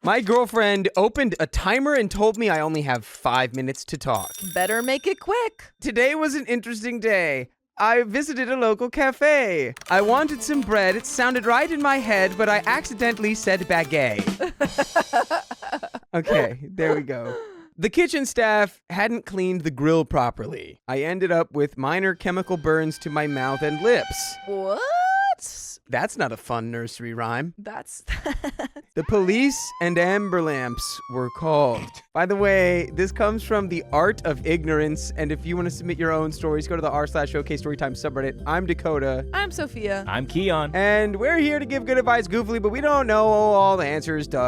My girlfriend opened a timer and told me I only have 5 minutes to talk. Better make it quick. Today was an interesting day. I visited a local cafe. I wanted some bread. It sounded right in my head, but I accidentally said baguette. Okay, there we go. The kitchen staff hadn't cleaned the grill properly. I ended up with minor chemical burns to my mouth and lips. What? That's not a fun nursery rhyme. That's... The police and ambulance were called. By the way, this comes from the Art of Ignorance, and if you want to submit your own stories, go to the r/okstorytime subreddit. I'm Dakota. I'm Sophia. I'm Keon. And we're here to give good advice goofily, but we don't know all the answers to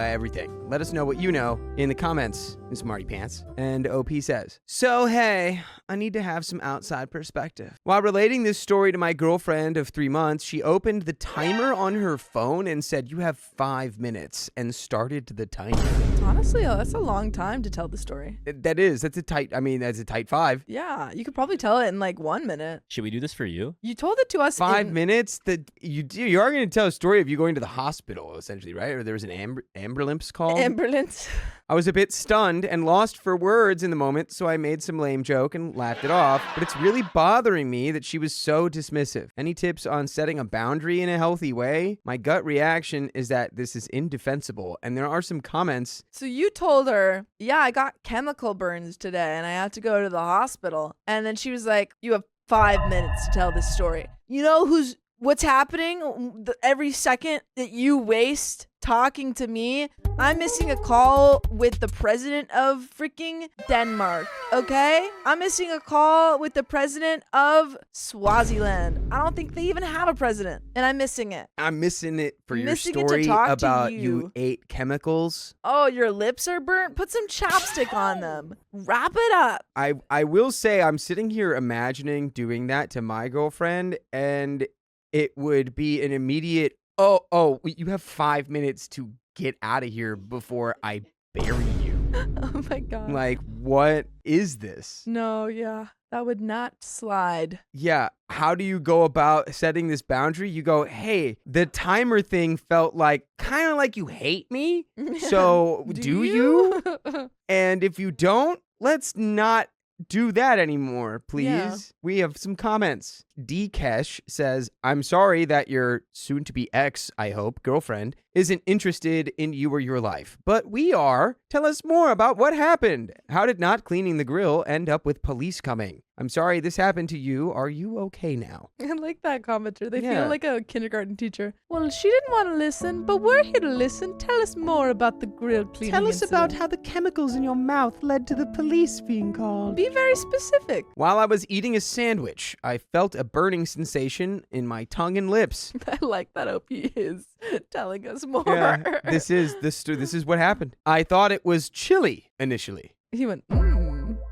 everything. Let us know what you know in the comments, Smarty Pants. And OP says, so hey, I need to have some outside perspective. While relating this story to my girlfriend of 3 months, she opened the timer on her phone and said, you have 5 minutes, and started the timer. Honestly, that's a long time to tell the story. That's a tight 5. Yeah, you could probably tell it in like 1 minute. Should we do this for you? You told it to us 5 minutes? You are going to tell a story of you going to the hospital, essentially, right? Or there was an ambulance call? Ambulance. I was a bit stunned and lost for words in the moment, so I made some lame joke and laughed it off. But it's really bothering me that she was so dismissive. Any tips on setting a boundary in a healthy way? My gut reaction is that this is indefensible, and there are some comments. So you told her, yeah, I got chemical burns today and I have to go to the hospital. And then she was like, you have 5 minutes to tell this story. You know what's happening every second that you waste talking to me? I'm missing a call with the president of freaking Denmark, okay? I'm missing a call with the president of Swaziland. I don't think they even have a president, and I'm missing it. I'm missing it for your Missing it to story talk to about you. you ate chemicals. Oh, your lips are burnt? Put some chapstick on them. Wrap it up. I will say I'm sitting here imagining doing that to my girlfriend, and it would be an immediate, oh, you have 5 minutes to get out of here before I bury you. Oh my God. Like, what is this? No, yeah. That would not slide. Yeah. How do you go about setting this boundary? You go, hey, the timer thing felt like kind of like you hate me. So do you? And if you don't, let's not do that anymore, please. Yeah. We have some comments. Dkesh says, I'm sorry that your soon-to-be ex, I hope, girlfriend, isn't interested in you or your life. But we are. Tell us more about what happened. How did not cleaning the grill end up with police coming? I'm sorry this happened to you. Are you okay now? I like that commenter. They Yeah. feel like a kindergarten teacher. Well, she didn't want to listen, but we're here to listen. Tell us more about the grill cleaning Tell us about incident. how the chemicals in your mouth led to the police being called. Be very specific. While I was eating a sandwich, I felt a burning sensation in my tongue and lips. I like that OP is telling us more. Yeah, this is what happened. I thought it was chili initially. He went,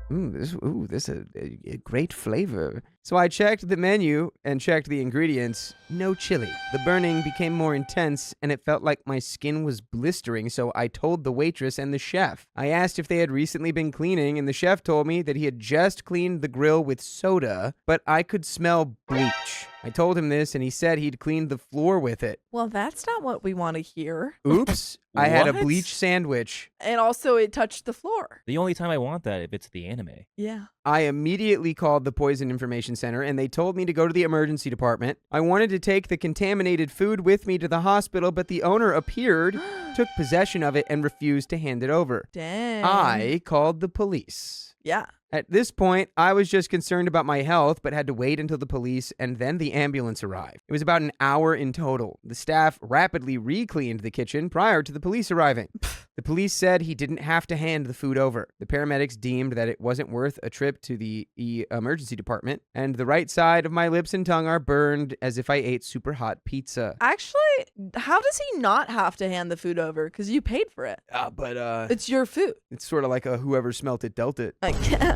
This is a great flavor. So I checked the menu and checked the ingredients. No chili. The burning became more intense, and it felt like my skin was blistering, so I told the waitress and the chef. I asked if they had recently been cleaning, and the chef told me that he had just cleaned the grill with soda, but I could smell bleach. I told him this, and he said he'd cleaned the floor with it. well, that's not what we want to hear. Oops. I had a What? bleach sandwich. And also, it touched the floor. The only time I want that if it's the anime. Yeah. I immediately called the Poison Information Center, and they told me to go to the emergency department. I wanted to take the contaminated food with me to the hospital, but the owner appeared, took possession of it, and refused to hand it over. Dang. I called the police. Yeah. At this point, I was just concerned about my health, but had to wait until the police and then the ambulance arrived. It was about an hour in total. The staff rapidly re-cleaned the kitchen prior to the police arriving. The police said he didn't have to hand the food over. The paramedics deemed that it wasn't worth a trip to the emergency department, and the right side of my lips and tongue are burned as if I ate super hot pizza. Actually, how does he not have to hand the food over? Because you paid for it. But It's your food. it's sort of like a whoever smelt it dealt it. Like,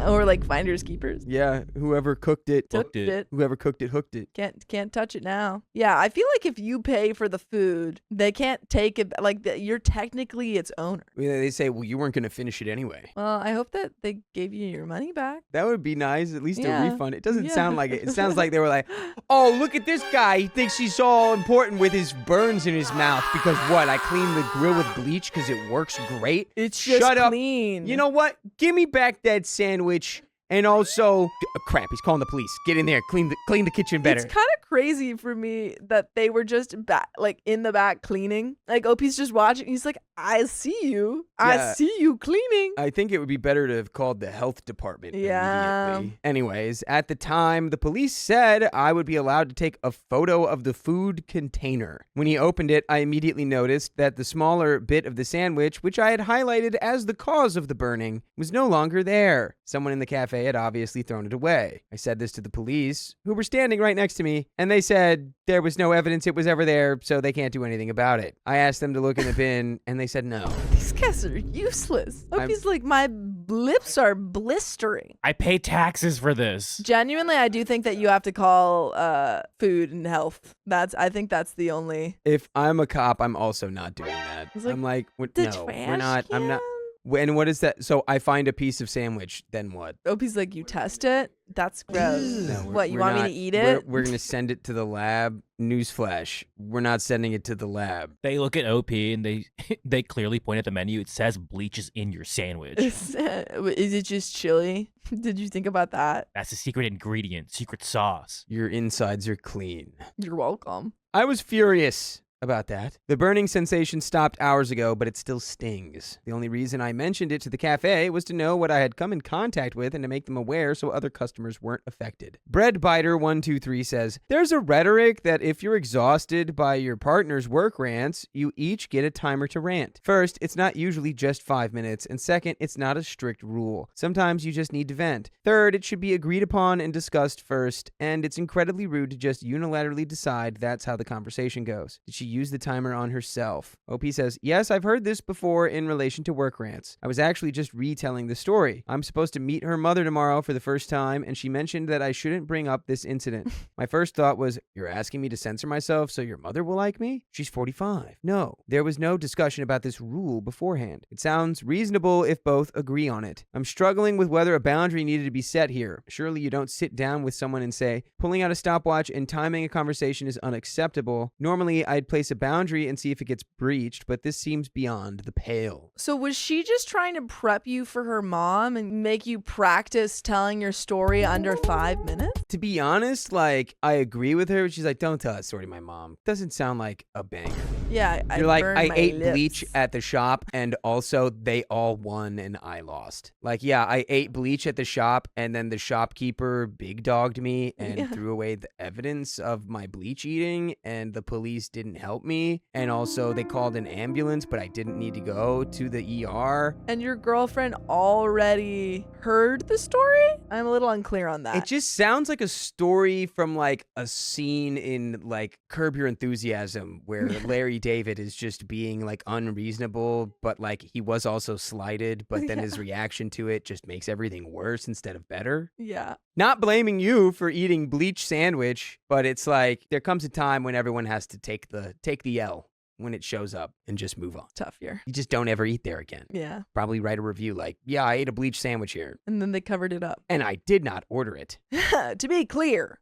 or like finders keepers. Yeah, whoever cooked it, Took it. whoever cooked it, hooked it. Can't touch it now. Yeah, I feel like if you pay for the food, they can't take it. Like you're technically its owner. owner. They say, well, you weren't going to finish it anyway. Well, I hope that they gave you your money back. That would be nice, at least a Yeah. refund. It doesn't Yeah. sound like it. It sounds like they were like, oh, look at this guy. He thinks he's all important with his burns in his mouth because what? I cleaned the grill with bleach because it works great. It's just Shut up. clean. You know what? Give me back that sandwich. And also, crap, he's calling the police. Get in there. Clean the kitchen better. It's kind of crazy for me that they were just in the back cleaning. Like OP's just watching. He's like, I see you. Yeah. I see you cleaning. I think it would be better to have called the health department Yeah. immediately. Anyways, at the time, the police said I would be allowed to take a photo of the food container. When he opened it, I immediately noticed that the smaller bit of the sandwich, which I had highlighted as the cause of the burning, was no longer there. Someone in the cafe had obviously thrown it away. I said this to the police, who were standing right next to me, and they said there was no evidence it was ever there, so they can't do anything about it. I asked them to look in the bin, and they said no. These guys are useless. OP's like, my lips are blistering. I pay taxes for this. Genuinely, I do think that you have to call food and health. I think that's the only. If I'm a cop, I'm also not doing that. It's like, I'm like, The no, trash we're not. I'm not. can? And what is that? So I find a piece of sandwich, then what? OP's like, you test it? That's gross. No, What, you we're want me not- to eat it? We're going to send it to the lab. Newsflash, we're not sending it to the lab. They look at OP and they clearly point at the menu. It says bleach is in your sandwich. Is it just chili? Did you think about that? That's the secret ingredient, secret sauce. Your insides are clean. You're welcome. I was furious about that. The burning sensation stopped hours ago, but it still stings. The only reason I mentioned it to the cafe was to know what I had come in contact with and to make them aware so other customers weren't affected. Breadbiter123 says, there's a rhetoric that if you're exhausted by your partner's work rants, you each get a timer to rant. First, it's not usually just 5 minutes, and second, it's not a strict rule. Sometimes you just need to vent. Third, it should be agreed upon and discussed first, and it's incredibly rude to just unilaterally decide that's how the conversation goes. Did she use the timer on herself? OP says, yes, I've heard this before in relation to work rants. I was actually just retelling the story. I'm supposed to meet her mother tomorrow for the first time, and she mentioned that I shouldn't bring up this incident. My first thought was, you're asking me to censor myself so your mother will like me? She's 45. No, there was no discussion about this rule beforehand. It sounds reasonable if both agree on it. I'm struggling with whether a boundary needed to be set here. Surely you don't sit down with someone and say, pulling out a stopwatch and timing a conversation is unacceptable. Normally, I'd place a boundary and see if it gets breached, but this seems beyond the pale. So was she just trying to prep you for her mom and make you practice telling your story under 5 minutes? To be honest, like, I agree with her. She's like, don't tell that story to my mom. Doesn't sound like a banger. Yeah, You're like, burned I my ate lips. bleach at the shop, and also they all won and I lost. Like, yeah, I ate bleach at the shop, and then the shopkeeper big dogged me and threw away the evidence of my bleach eating, and the police didn't help me. And also, they called an ambulance, but I didn't need to go to the ER. And your girlfriend already heard the story? I'm a little unclear on that. It just sounds like a story from like a scene in like Curb Your Enthusiasm where Larry David is just being like unreasonable, but like he was also slighted, but then his reaction to it just makes everything worse instead of better. Yeah. Not blaming you for eating bleach sandwich, but it's like there comes a time when everyone has to take the L when it shows up and just move on. Tough year. You just don't ever eat there again. Yeah. Probably write a review like, yeah, I ate a bleach sandwich here. And then they covered it up. And I did not order it. To be clear.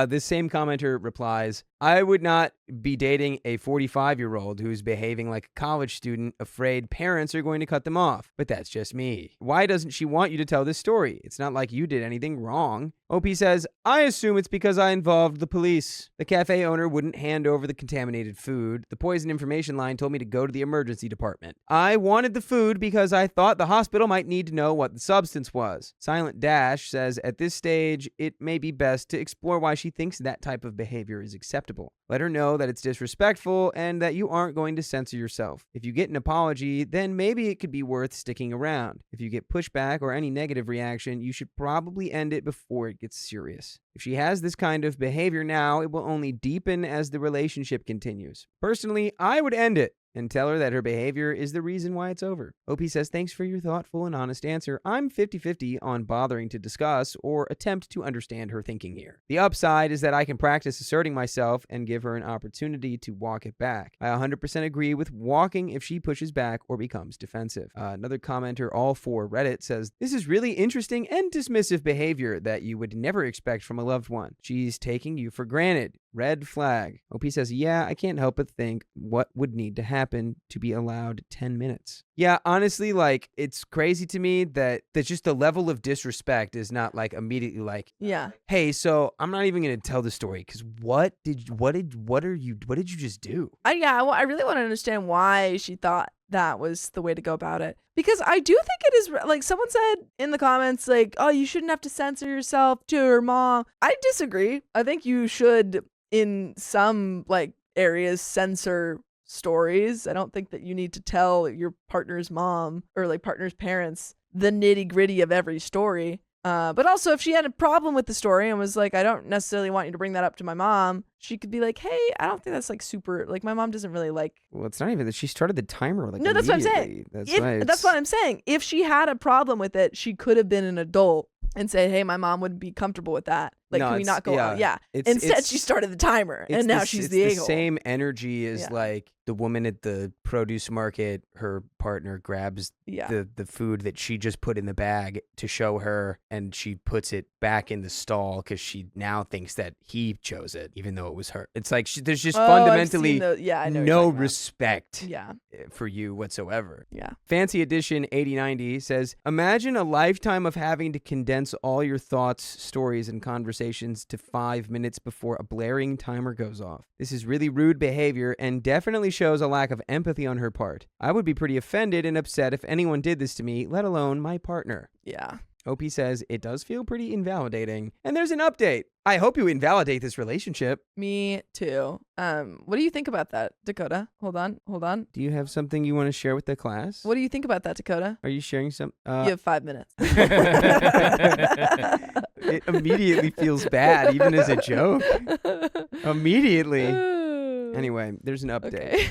This same commenter replies, I would not be dating a 45-year-old who's behaving like a college student, afraid parents are going to cut them off. But that's just me. Why doesn't she want you to tell this story? It's not like you did anything wrong. OP says, I assume it's because I involved the police. The cafe owner wouldn't hand over the contaminated food. The poison information line told me to go to the emergency department. I wanted the food because I thought the hospital might need to know what the substance was. Silent Dash says, at this stage, it may be best to explore why she thinks that type of behavior is acceptable. Let her know that it's disrespectful and that you aren't going to censor yourself. If you get an apology, then maybe it could be worth sticking around. If you get pushback or any negative reaction, you should probably end it before it gets serious. If she has this kind of behavior now, it will only deepen as the relationship continues. Personally, I would end it. and tell her that her behavior is the reason why it's over. OP says, thanks for your thoughtful and honest answer. I'm 50-50 on bothering to discuss or attempt to understand her thinking here. The upside is that I can practice asserting myself and give her an opportunity to walk it back. I 100% agree with walking if she pushes back or becomes defensive. Another commenter, all for Reddit, says, this is really interesting and dismissive behavior that you would never expect from a loved one. She's taking you for granted. Red flag. OP says, yeah, I can't help but think what would need to happen to be allowed 10 minutes. Yeah, honestly, like, it's crazy to me that just the level of disrespect is not like immediately like, Yeah. hey, so I'm not even going to tell the story because what did you just do? I really want to understand why she thought that was the way to go about it. Because I do think it is, like someone said in the comments, like, oh, you shouldn't have to censor yourself to your mom. I disagree. I think you should, in some like areas, censor stories. I don't think that you need to tell your partner's mom or like partner's parents the nitty gritty of every story. But also, if she had a problem with the story and was like, I don't necessarily want you to bring that up to my mom, she could be like, hey, I don't think that's like super, like my mom doesn't really like. Well, it's not even that she started the timer like No, that's what I'm immediately. saying. That's what I'm saying. If she had a problem with it, she could have been an adult and said, hey, my mom wouldn't be comfortable with that. Like, can we not go out? Yeah. Instead, she started the timer, and now she's the a-hole. The same energy as like the woman at the produce market. Her partner grabs the food that she just put in the bag to show her, and she puts it back in the stall because she now thinks that he chose it, even though it was her. It's like there's just fundamentally no respect for you whatsoever. Yeah. Fancy Edition 8090 says, imagine a lifetime of having to condense all your thoughts, stories, and conversations to 5 minutes before a blaring timer goes off. This is really rude behavior and definitely shows a lack of empathy on her part. I would be pretty offended and upset if anyone did this to me, let alone my partner. Yeah. OP says, it does feel pretty invalidating. And there's an update. I hope you invalidate this relationship. Me too. What do you think about that, Dakota? Hold on. Do you have something you want to share with the class? What do you think about that, Dakota? Are you sharing some? You have 5 minutes. It immediately feels bad, even as a joke. Immediately. Anyway, there's an update. Okay.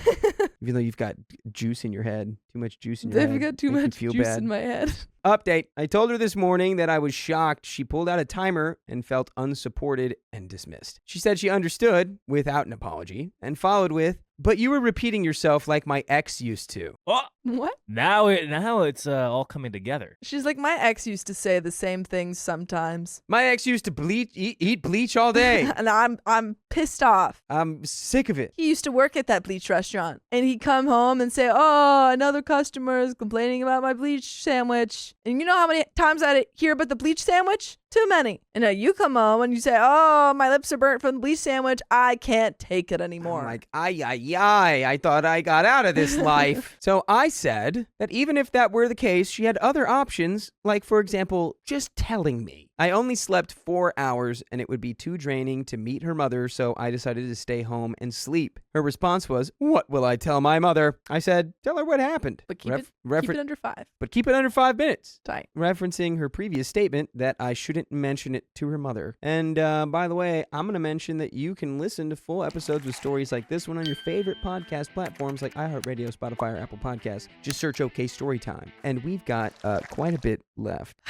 Even though you've got juice in your head, too much juice in your head. I've got too much juice in my head. Update. I told her this morning that I was shocked. She pulled out a timer and felt unsupported and dismissed. She said she understood without an apology and followed with, but you were repeating yourself like my ex used to. Oh, what? Now it's all coming together. She's like, my ex used to say the same things sometimes. My ex used to eat bleach all day. And I'm pissed off. I'm sick of it. He used to work at that bleach restaurant, and he'd come home and say, oh, another customer is complaining about my bleach sandwich. And you know how many times I hear about the bleach sandwich? Too many. And now you come home and you say, oh, my lips are burnt from the bleach sandwich. I can't take it anymore. I'm like, I thought I got out of this life. So I said that even if that were the case, she had other options, like, for example, just telling me. I only slept 4 hours and it would be too draining to meet her mother, so I decided to stay home and sleep. Her response was, what will I tell my mother? I said, tell her what happened. But keep it under 5. But keep it under 5 minutes. Tight. Referencing her previous statement that I shouldn't mention it to her mother. And by the way, I'm going to mention that you can listen to full episodes with stories like this one on your favorite podcast platforms like iHeartRadio, Spotify, or Apple Podcasts. Just search OK Storytime. And we've got quite a bit left.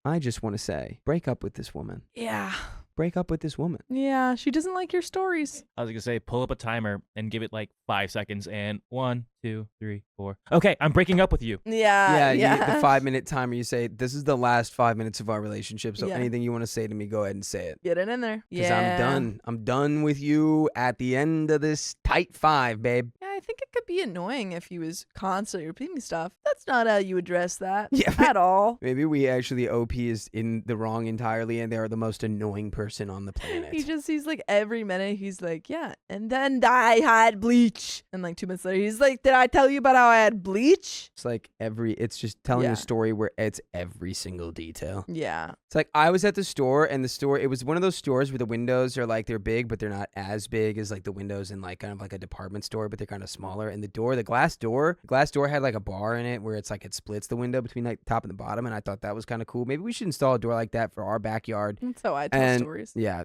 I just want to say, break up with this woman. Yeah. Break up with this woman. Yeah, she doesn't like your stories. I was going to say, pull up a timer and give it like 5 seconds and 1, 2, 3, 4. Okay, I'm breaking up with you. Yeah. The 5-minute timer, you say, this is the last 5 minutes of our relationship, so anything you want to say to me, go ahead and say it. Get it in there. Because I'm done. I'm done with you at the end of this tight 5, babe. Yeah, I think it could be annoying if he was constantly repeating stuff. That's not how you address that at all. Maybe we actually, OP is in the wrong entirely, and they're the most annoying person on the planet. He's like, every minute, he's like, yeah, and then I had bleach. And like 2 minutes later, he's like, did I tell you about how I had bleach? It's like it's just telling a story where it's every single detail. Yeah. It's like, I was at the store, and it was one of those stores where the windows are like, they're big, but they're not as big as like the windows in like kind of like a department store, but they're kind of smaller. And the glass door had like a bar in it where it's like, it splits the window between like the top and the bottom. And I thought that was kind of cool. Maybe we should install a door like that for our backyard. That's how I tell stories. Yeah.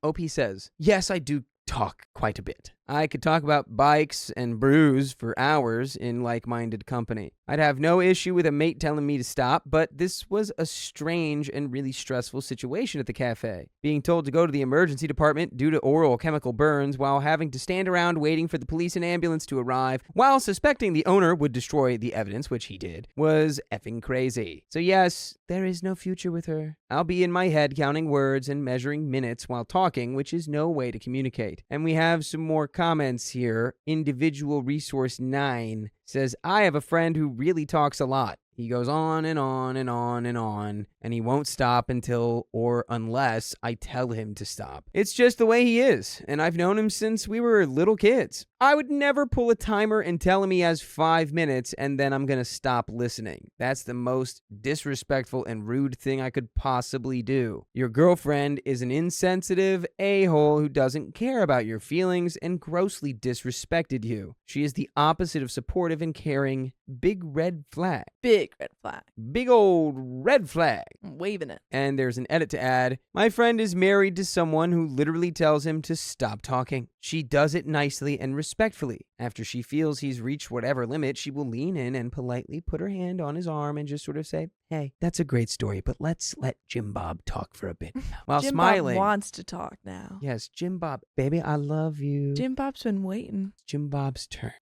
OP says, yes, I do talk quite a bit. I could talk about bikes and brews for hours in like-minded company. I'd have no issue with a mate telling me to stop, but this was a strange and really stressful situation at the cafe. Being told to go to the emergency department due to oral chemical burns while having to stand around waiting for the police and ambulance to arrive while suspecting the owner would destroy the evidence, which he did, was effing crazy. So yes, there is no future with her. I'll be in my head counting words and measuring minutes while talking, which is no way to communicate. And we have some more comments here. Individual Resource 9 says, I have a friend who really talks a lot. He goes on and on and on and on, and he won't stop until or unless I tell him to stop. It's just the way he is, and I've known him since we were little kids. I would never pull a timer and tell him he has 5 minutes and then I'm gonna stop listening. That's the most disrespectful and rude thing I could possibly do. Your girlfriend is an insensitive a-hole who doesn't care about your feelings and grossly disrespected you. She is the opposite of supportive and caring. Big red flag. Big red flag. Big old red flag. I'm waving it. And there's an edit to add. My friend is married to someone who literally tells him to stop talking. She does it nicely and respectfully. After she feels he's reached whatever limit, she will lean in and politely put her hand on his arm and just sort of say, hey, that's a great story, but let's let Jim Bob talk for a bit. While Jim smiling. Bob wants to talk now. Yes, Jim Bob. Baby, I love you. Jim Bob's been waiting. Jim Bob's turn.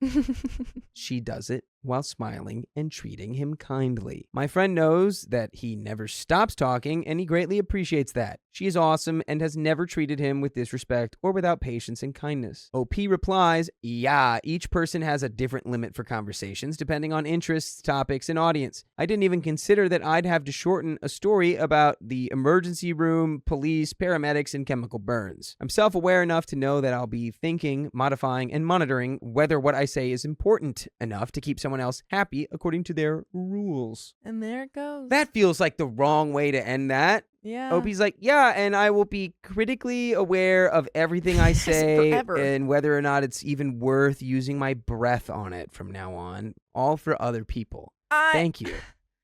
She does it while smiling and treating him kindly. My friend knows that he never stops talking, and he greatly appreciates that. She is awesome and has never treated him with disrespect or without patience and kindness. OP replies, yeah, each person has a different limit for conversations depending on interests, topics, and audience. I didn't even consider that I'd have to shorten a story about the emergency room, police, paramedics, and chemical burns. I'm self-aware enough to know that I'll be thinking, modifying, and monitoring whether what I say is important enough to keep someone else happy according to their rules. And there it goes. That feels like the wrong way to end that. Yeah. Opie's like, yeah, and I will be critically aware of everything I say Forever. and whether or not it's even worth using my breath on it from now on, all for other people. Thank you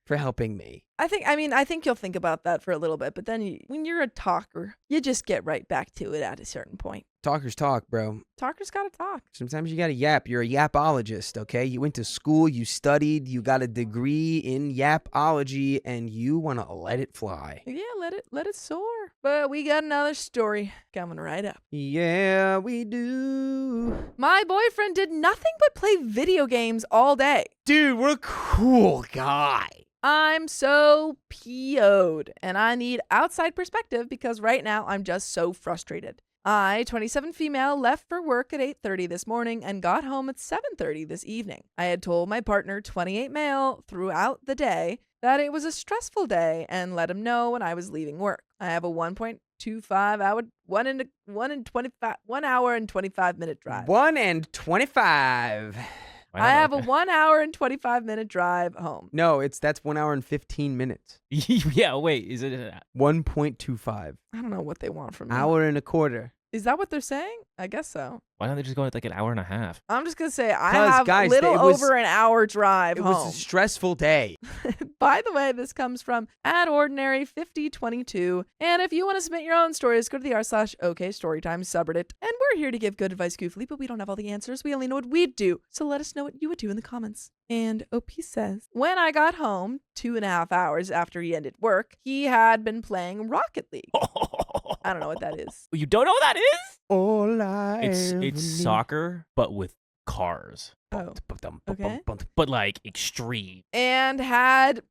for helping me. I think you'll think about that for a little bit, but then when you're a talker, you just get right back to it at a certain point. Talkers talk, bro. Talkers gotta talk. Sometimes you gotta yap. You're a yapologist, okay? You went to school, you studied, you got a degree in yapology, and you want to let it fly. Yeah, let it soar. But we got another story coming right up. Yeah, we do. My boyfriend did nothing but play video games all day. Dude, what a cool guy. I'm so PO'd, and I need outside perspective because right now I'm just so frustrated. I, 27 female, left for work at 8:30 this morning and got home at 7:30 this evening. I had told my partner, 28 male, throughout the day that it was a stressful day and let him know when I was leaving work. I have a 1.25 hour, 1 hour and 25 minute drive. 1 and 25. I have a 1 hour and 25 minute drive home. No, that's 1 hour and 15 minutes. Yeah, wait, is it? 1.25. I don't know what they want from me. Hour and a quarter. Is that what they're saying? I guess so. Why don't they just go at like an hour and a half? I'm just going to say I 'Cause, have guys, a little it was- over an hour drive It home. was a stressful day. By the way, this comes from @ordinary5022. And if you want to submit your own stories, go to the r/okstorytime subreddit. And we're here to give good advice goofily, but we don't have all the answers. We only know what we'd do. So let us know what you would do in the comments. And OP says, when I got home 2.5 hours after he ended work, he had been playing Rocket League. I don't know what that is. You don't know what that is? All I It's ever need- soccer, but with cars. Oh, okay. But like extreme. And had ...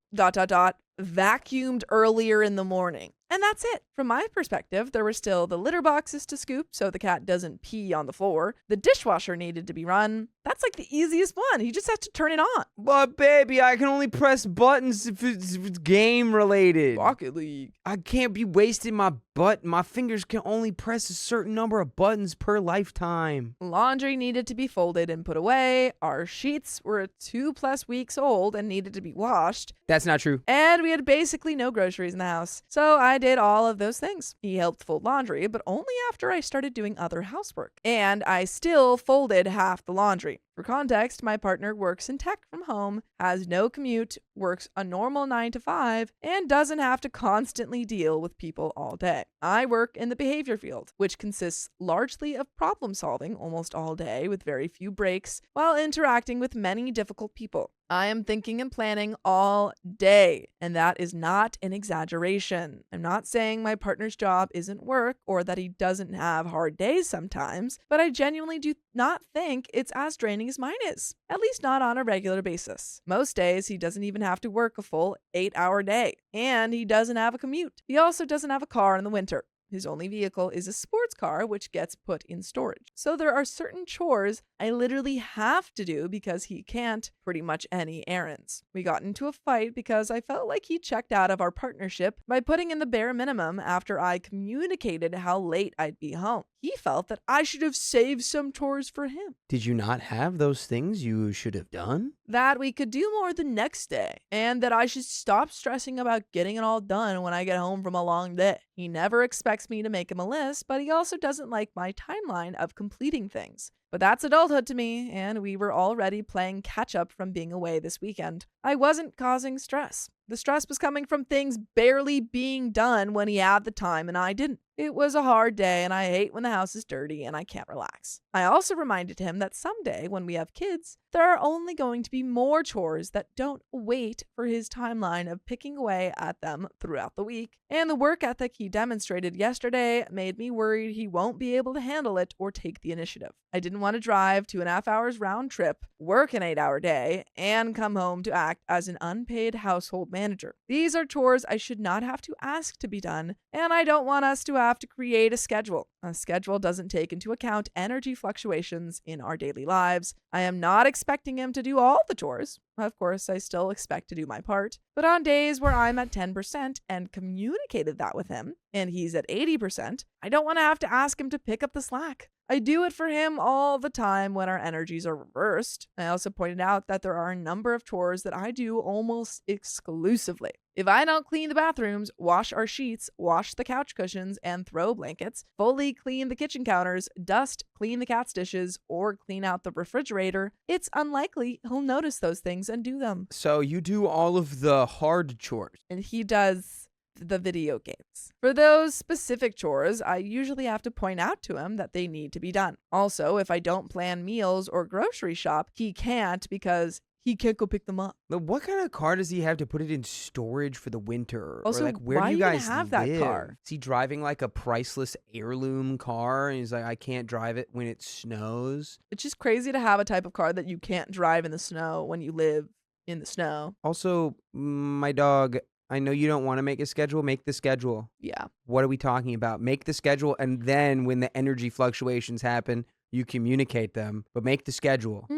vacuumed earlier in the morning. And that's it. From my perspective, there were still the litter boxes to scoop so the cat doesn't pee on the floor. The dishwasher needed to be run. That's like the easiest one. He just has to turn it on. But baby, I can only press buttons if it's game related. Rocket League. I can't be wasting my butt. My fingers can only press a certain number of buttons per lifetime. Laundry needed to be folded and put away. Our sheets were 2+ weeks old and needed to be washed. That's not true. And we had basically no groceries in the house. So I did all of those things. He helped fold laundry, but only after I started doing other housework. And I still folded half the laundry. For context, my partner works in tech from home, has no commute, works a normal 9 to 5, and doesn't have to constantly deal with people all day. I work in the behavior field, which consists largely of problem solving almost all day with very few breaks while interacting with many difficult people. I am thinking and planning all day, and that is not an exaggeration. I'm not saying my partner's job isn't work or that he doesn't have hard days sometimes, but I genuinely do not think it's as draining as mine is, at least not on a regular basis. Most days, he doesn't even have to work a full 8-hour day, and he doesn't have a commute. He also doesn't have a car in the winter. His only vehicle is a sports car, which gets put in storage. So there are certain chores I literally have to do because he can't pretty much any errands. We got into a fight because I felt like he checked out of our partnership by putting in the bare minimum after I communicated how late I'd be home. He felt that I should have saved some chores for him. Did you not have those things you should have done? That we could do more the next day, and that I should stop stressing about getting it all done when I get home from a long day. He never expects me to make him a list, but he also doesn't like my timeline of completing things. But that's adulthood to me, and we were already playing catch up from being away this weekend. I wasn't causing stress. The stress was coming from things barely being done when he had the time and I didn't. It was a hard day, and I hate when the house is dirty and I can't relax. I also reminded him that someday, when we have kids, there are only going to be more chores that don't wait for his timeline of picking away at them throughout the week. And the work ethic he demonstrated yesterday made me worried he won't be able to handle it or take the initiative. I didn't want to drive 2.5 hours round trip, work an 8-hour day, and come home to act as an unpaid household manager. These are chores I should not have to ask to be done, and I don't want us to have to create a schedule. A schedule doesn't take into account energy fluctuations in our daily lives. I am not expecting him to do all the chores. Of course, I still expect to do my part. But on days where I'm at 10% and communicated that with him, and he's at 80%, I don't want to have to ask him to pick up the slack. I do it for him all the time when our energies are reversed. I also pointed out that there are a number of chores that I do almost exclusively. If I don't clean the bathrooms, wash our sheets, wash the couch cushions, and throw blankets, fully clean the kitchen counters, dust, clean the cat's dishes, or clean out the refrigerator, it's unlikely he'll notice those things and do them. So you do all of the hard chores. And he does the video games. For those specific chores, I usually have to point out to him that they need to be done. Also, if I don't plan meals or grocery shop, he can't because he can't go pick them up. But what kind of car does he have to put it in storage for the winter? Also, or like, where why do you even guys have that live? car? Is he driving like a priceless heirloom car? And he's like, I can't drive it when it snows. It's just crazy to have a type of car that you can't drive in the snow when you live in the snow. Also, my dog, I know you don't want to make a schedule. Make the schedule. Yeah. What are we talking about? Make the schedule, and then when the energy fluctuations happen, you communicate them, but make the schedule.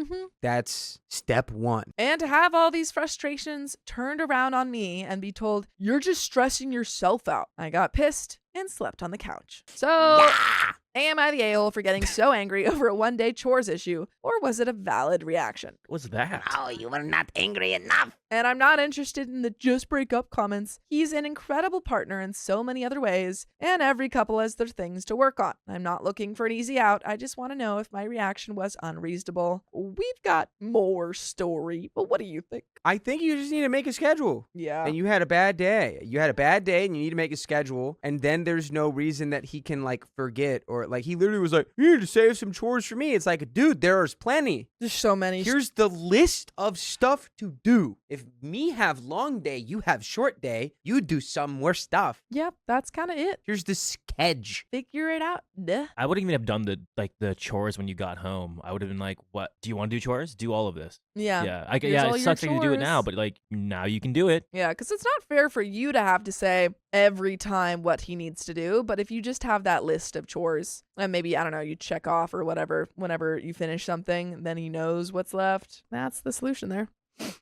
That's step one. And to have all these frustrations turned around on me and be told, you're just stressing yourself out. I got pissed and slept on the couch. So, am I the a-hole for getting so angry over a one-day chores issue, or was it a valid reaction? What's that? Oh, you were not angry enough. And I'm not interested in the just break up comments. He's an incredible partner in so many other ways, and every couple has their things to work on. I'm not looking for an easy out. I just want to know if my reaction was unreasonable. We've got more story, but what do you think? I think you just need to make a schedule. Yeah. And you had a bad day. You had a bad day and you need to make a schedule. And then there's no reason that he can like forget or like he literally was like, you need to save some chores for me. It's like, dude, there's plenty. There's so many. Here's the list of stuff to do. If me have long day, you have short day, you do some more stuff. Yep, that's kind of it. Here's the sketch. Figure it out. Duh. I wouldn't even have done the chores when you got home. I would have been like, "What? Do you want to do chores? Do all of this." Yeah. Yeah. Here's all It your sucks that you do it now, chores. but like now you can do it. Yeah, because it's not fair for you to have to say every time what he needs to do. But if you just have that list of chores, and maybe, I don't know, you check off or whatever whenever you finish something, then he knows what's left. That's the solution there.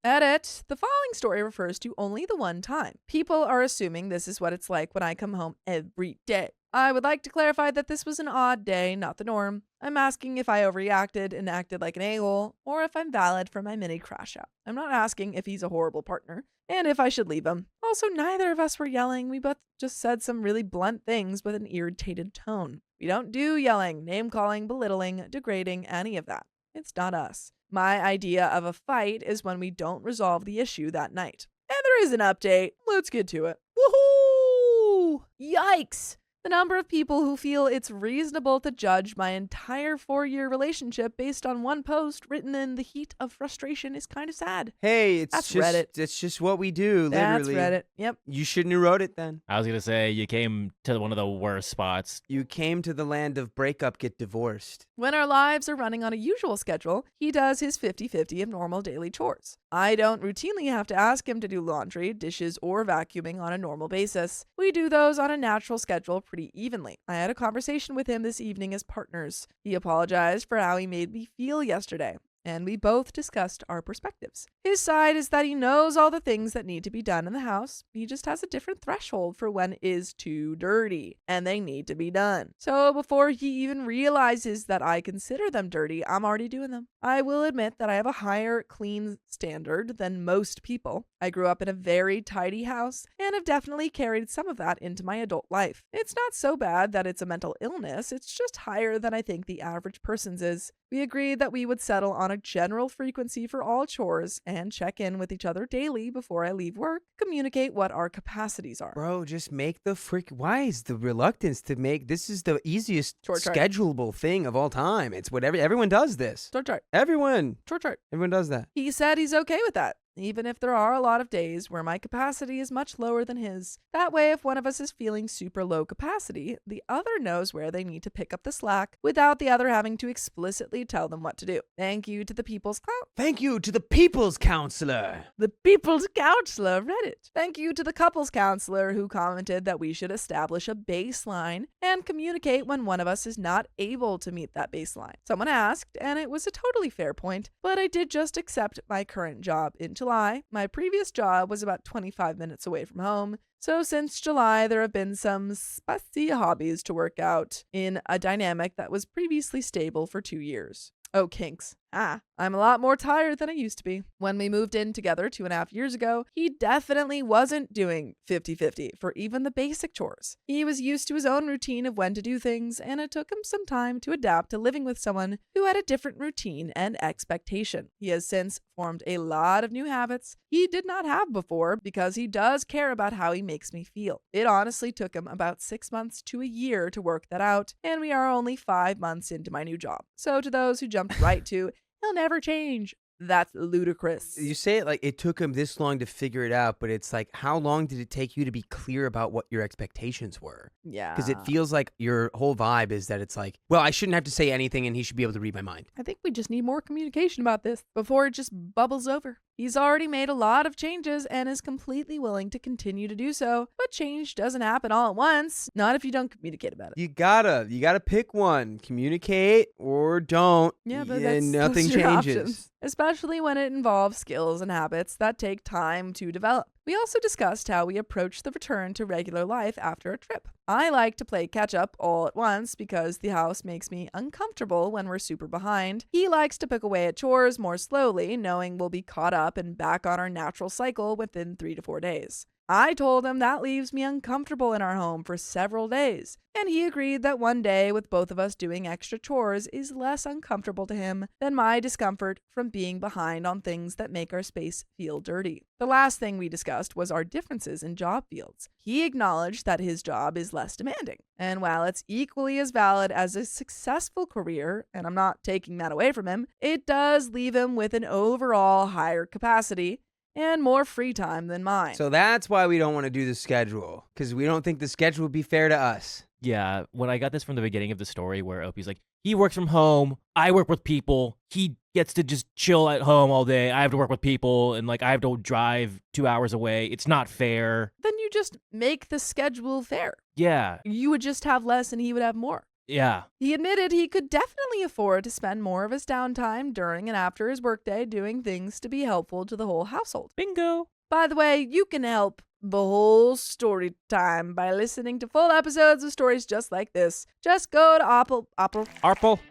Edit. The following story refers to only the one time. People are assuming this is what it's like when I come home every day. I would like to clarify that this was an odd day, not the norm. I'm asking if I overreacted and acted like an a-hole, or if I'm valid for my mini crash out. I'm not asking if he's a horrible partner, and if I should leave him. Also, neither of us were yelling. We both just said some really blunt things with an irritated tone. We don't do yelling, name-calling, belittling, degrading, any of that. It's not us. My idea of a fight is when we don't resolve the issue that night. And there is an update. Let's get to it. Woohoo! Yikes! The number of people who feel it's reasonable to judge my entire 4-year relationship based on one post written in the heat of frustration is kind of sad. Hey, That's Reddit. It's just what we do, literally. That's Reddit. Yep. You shouldn't have wrote it then. I was going to say, you came to one of the worst spots. You came to the land of breakup, get divorced. When our lives are running on a usual schedule, he does his 50-50 of normal daily chores. I don't routinely have to ask him to do laundry, dishes, or vacuuming on a normal basis. We do those on a natural schedule pretty evenly. I had a conversation with him this evening as partners. He apologized for how he made me feel yesterday, and we both discussed our perspectives. His side is that he knows all the things that need to be done in the house. He just has a different threshold for when it is too dirty, and they need to be done. So before he even realizes that I consider them dirty, I'm already doing them. I will admit that I have a higher clean standard than most people. I grew up in a very tidy house and have definitely carried some of that into my adult life. It's not so bad that it's a mental illness, it's just higher than I think the average person's is. We agreed that we would settle on a general frequency for all chores and check in with each other daily before I leave work, communicate what our capacities are. Bro, just make the why is the reluctance to make, this is the easiest Chore chart. schedulable thing of all time. It's whatever, everyone does this. Chore chart. Everyone Chart. everyone does that. He said he's okay with that, even if there are a lot of days where my capacity is much lower than his. That way, if one of us is feeling super low capacity, the other knows where they need to pick up the slack without the other having to explicitly tell them what to do. Thank you to the people's Thank you to the people's counselor. The people's counselor, Reddit. Thank you to the couples counselor who commented that we should establish a baseline and communicate when one of us is not able to meet that baseline. Someone asked, and it was a totally fair point, but I did just accept my current job in July. My previous job was about 25 minutes away from home. So since July, there have been some spicy hobbies to work out in a dynamic that was previously stable for 2 years. Oh, kinks. I'm a lot more tired than I used to be. When we moved in together 2.5 years ago, he definitely wasn't doing 50-50 for even the basic chores. He was used to his own routine of when to do things, and it took him some time to adapt to living with someone who had a different routine and expectation. He has since formed a lot of new habits he did not have before because he does care about how he makes me feel. It honestly took him about 6 months to a year to work that out, and we are only 5 months into my new job. So to those who jumped right to, he'll never change, that's ludicrous. You say it like it took him this long to figure it out, but it's like, how long did it take you to be clear about what your expectations were? Yeah. Because it feels like your whole vibe is that it's like, well, I shouldn't have to say anything and he should be able to read my mind. I think we just need more communication about this before it just bubbles over. He's already made a lot of changes and is completely willing to continue to do so, but change doesn't happen all at once, not if you don't communicate about it. You gotta pick one. Communicate or don't. Yeah, but and that's nothing those are your changes. options, especially when it involves skills and habits that take time to develop. We also discussed how we approach the return to regular life after a trip. I like to play catch up all at once because the house makes me uncomfortable when we're super behind. He likes to pick away at chores more slowly, knowing we'll be caught up and back on our natural cycle within 3 to 4 days. I told him that leaves me uncomfortable in our home for several days, and he agreed that one day with both of us doing extra chores is less uncomfortable to him than my discomfort from being behind on things that make our space feel dirty. The last thing we discussed was our differences in job fields. He acknowledged that his job is less demanding, and while it's equally as valid as a successful career, and I'm not taking that away from him, it does leave him with an overall higher capacity and more free time than mine. So that's why we don't want to do the schedule, because we don't think the schedule would be fair to us. Yeah, when I got this from the beginning of the story where Opie's like, he works from home, I work with people, he gets to just chill at home all day, I have to work with people, and like I have to drive 2 hours away, it's not fair. Then you just make the schedule fair. Yeah. You would just have less and he would have more. Yeah. He admitted he could definitely afford to spend more of his downtime during and after his workday doing things to be helpful to the whole household. Bingo. By the way, you can help the whole story time by listening to full episodes of stories just like this. Just go to Arple.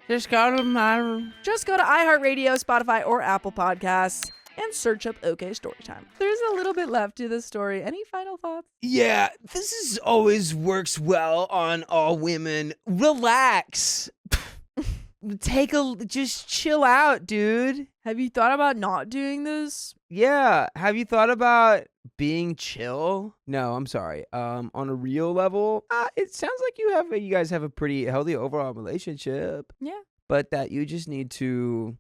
Just go to Just go to iHeartRadio, Spotify, or Apple Podcasts and search up OK Storytime. There's a little bit left to this story. Any final thoughts? Yeah, this is always works well on all women. Relax. just chill out, dude. Have you thought about not doing this? Yeah. Have you thought about being chill? No, I'm sorry. On a real level, it sounds like you guys have a pretty healthy overall relationship. Yeah. But that you just need to,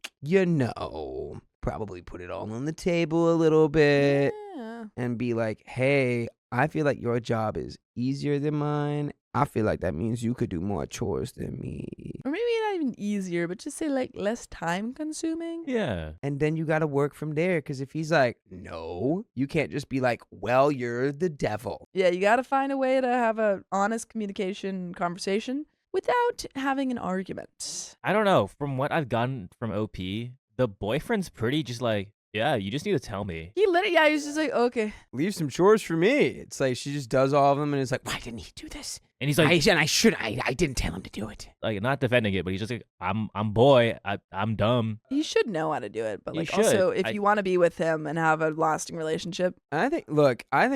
probably put it all on the table a little bit Yeah. and be like, hey, I feel like your job is easier than mine. I feel like that means you could do more chores than me. Or maybe not even easier, but just say like less time consuming. Yeah. And then you got to work from there. Because if he's like, no, you can't just be like, well, you're the devil. Yeah, you got to find a way to have a honest communication conversation without having an argument. I don't know. From what I've gotten from OP, the boyfriend's pretty just like, yeah, you just need to tell me. He was just like, okay. Leave some chores for me. It's like she just does all of them and it's like, why didn't he do this? And he's like, I didn't tell him to do it. like not defending it, but he's just like, I'm boy, I'm dumb. He should know how to do it, but He like should. also if you want to be with him and have a lasting relationship, I think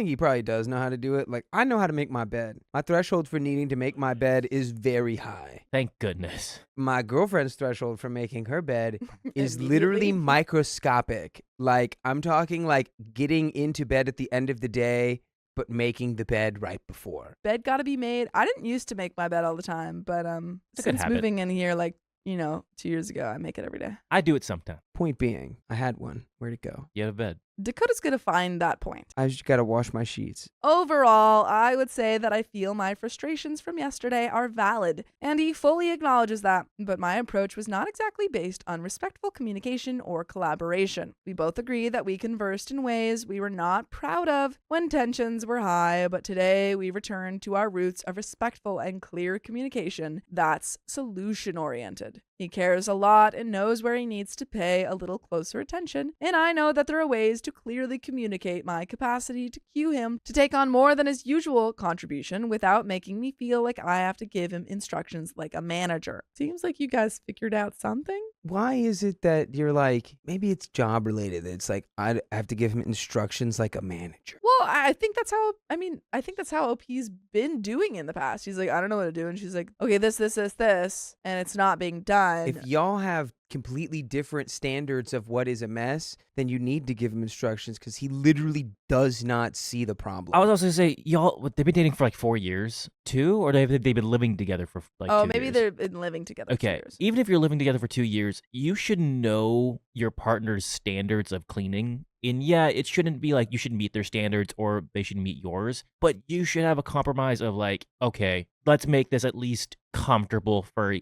he probably does know how to do it. Like, I know how to make my bed. My threshold for needing to make my bed is very high. Thank goodness. My girlfriend's threshold for making her bed is Immediately. literally microscopic. Like, I'm talking like getting into bed at the end of the day, but making the bed right before. bed got to be made. I didn't used to make my bed all the time, but It's a good since habit. moving in here like, 2 years ago, I make it every day. I do it sometime. Point being, I had one. Where'd it go? You have a bed. Dakota's going to find that point. I just gotta wash my sheets. Overall, I would say that I feel my frustrations from yesterday are valid, and he fully acknowledges that, but my approach was not exactly based on respectful communication or collaboration. We both agree that we conversed in ways we were not proud of when tensions were high, but today we returned to our roots of respectful and clear communication that's solution-oriented. He cares a lot and knows where he needs to pay a little closer attention, and I know that there are ways to clearly communicate my capacity to cue him to take on more than his usual contribution without making me feel like I have to give him instructions like a manager. Seems like you guys figured out something. Why is it that you're like, maybe it's job related? It's like, I have to give him instructions like a manager. Well, I think that's how, I think that's how OP's been doing in the past. He's like, I don't know what to do. And she's like, okay, this, and it's not being done. If y'all have completely different standards of what is a mess, then you need to give him instructions because he literally does not see the problem. I was also gonna say, y'all, they've been dating for like 4 years, 2, or they've been living together for like 2 years? maybe they've been living together for 2 Okay, years. even if you're living together for 2 years, you should know your partner's standards of cleaning. And yeah, it shouldn't be like you should meet their standards or they should meet yours, but you should have a compromise of like, okay, let's make this at least comfortable for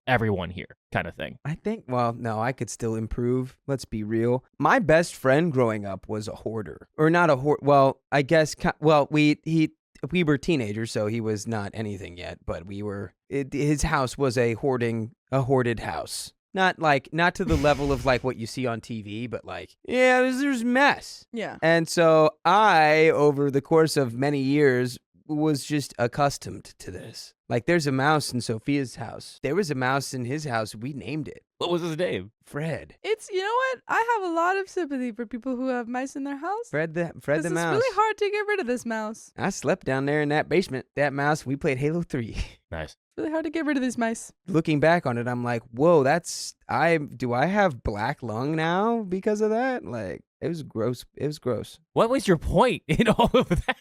everyone here kind of thing. I think, well, no, I could still improve. Let's be real. My best friend growing up was a hoarder. Or not a hoarder. Well, I guess, we were teenagers, so he was not anything yet, but his house was a hoarded house. Not to the level of like what you see on TV, but like, yeah, there's mess. Yeah. And so I, over the course of many years, was just accustomed to this. Like, there's a mouse in Sophia's house. There was a mouse in his house. We named it What was his name? Fred. It's, you know what? I have a lot of sympathy for people who have mice in their house. Fred the It's mouse. really hard to get rid of this mouse. I slept down there in that basement. That mouse, we played Halo 3. Nice. It's really hard to get rid of these mice. Looking back on it, I'm like, whoa, do I have black lung now because of that? Like, it was gross. It was gross. What was your point in all of that?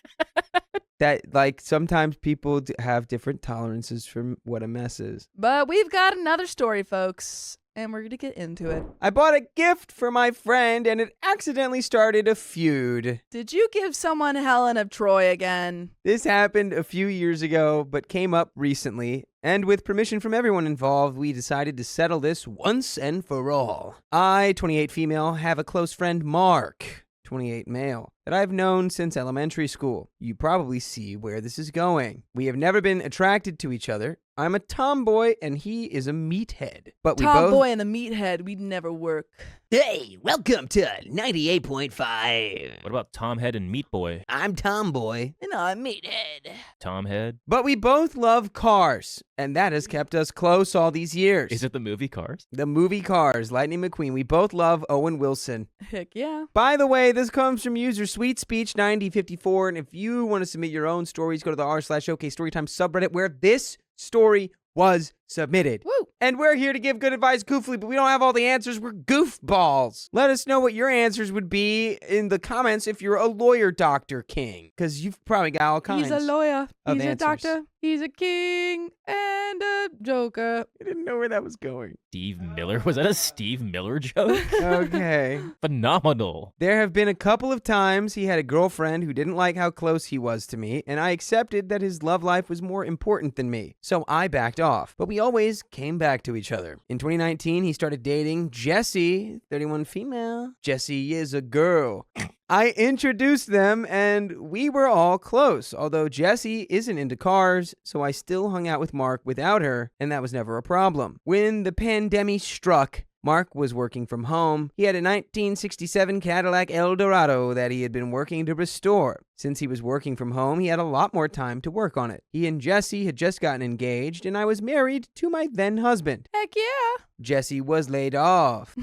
That, like, sometimes people have different tolerances from what a mess is. But we've got another story, folks, and we're going to get into it. I bought a gift for my friend, and it accidentally started a feud. Did you give someone Helen of Troy again? This happened a few years ago, but came up recently. And with permission from everyone involved, we decided to settle this once and for all. I, 28 female, have a close friend, Mark, 28 male, that I've known since elementary school. You probably see where this is going. We have never been attracted to each other. I'm a tomboy and he is a meathead. But we both... Tomboy and the meathead, we'd never work. Hey, welcome to 98.5. What about Tom Head and Meat Boy? I'm Tomboy. And I'm meathead. Tom Head? But we both love cars, and that has kept us close all these years. Is it the movie Cars? The movie Cars, Lightning McQueen. We both love Owen Wilson. Heck yeah. By the way, this comes from user SweetSpeech9054, and if you want to submit your own stories, go to the r/okstorytime subreddit where this story was submitted. Woo! And we're here to give good advice goofily, but we don't have all the answers. We're goofballs. Let us know what your answers would be in the comments if you're a lawyer, Dr. King, because you've probably got all kinds. He's a lawyer. of He's a answers. doctor. He's a king and a joker. I didn't know where that was going. Steve Miller? Was that a Steve Miller joke? Okay. Phenomenal. There have been a couple of times he had a girlfriend who didn't like how close he was to me, and I accepted that his love life was more important than me, so I backed off. But we always came back to each other. In 2019, he started dating Jessie, 31 female. Jessie is a girl. I introduced them, and we were all close, although Jessie isn't into cars, so I still hung out with Mark without her, and that was never a problem. When the pandemic struck, Mark was working from home. He had a 1967 Cadillac Eldorado that he had been working to restore. Since he was working from home, he had a lot more time to work on it. He and Jessie had just gotten engaged, and I was married to my then husband. Heck yeah. Jessie was laid off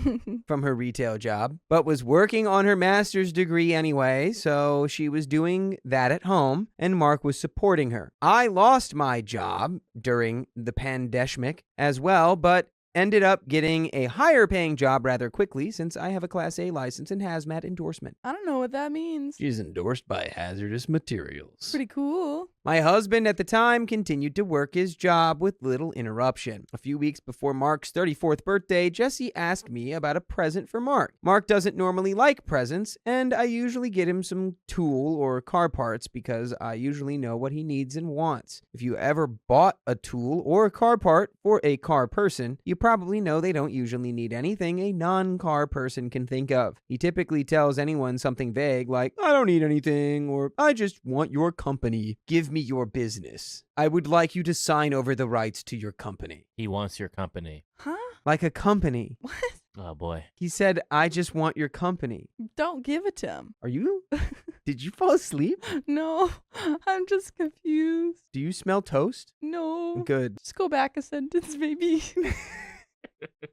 from her retail job, but was working on her master's degree anyway, so she was doing that at home, and Mark was supporting her. I lost my job during the pandemic as well, but ended up getting a higher paying job rather quickly since I have a Class A license and hazmat endorsement. I don't know what that means. She's endorsed by Hazardous Materials. Pretty cool. My husband at the time continued to work his job with little interruption. A few weeks before Mark's 34th birthday, Jessie asked me about a present for Mark. Mark doesn't normally like presents, and I usually get him some tool or car parts because I usually know what he needs and wants. If you ever bought a tool or a car part for a car person, you probably know they don't usually need anything a non-car person can think of. He typically tells anyone something vague like, I don't need anything, or I just want your company. Give me your business. I would like you to sign over the rights to your company. He wants your company. Huh? Like a company. What? Oh, boy. He said, I just want your company. Don't give it to him. Are you? Did you fall asleep? No, I'm just confused. Do you smell toast? No. Good. Just go back a sentence, maybe.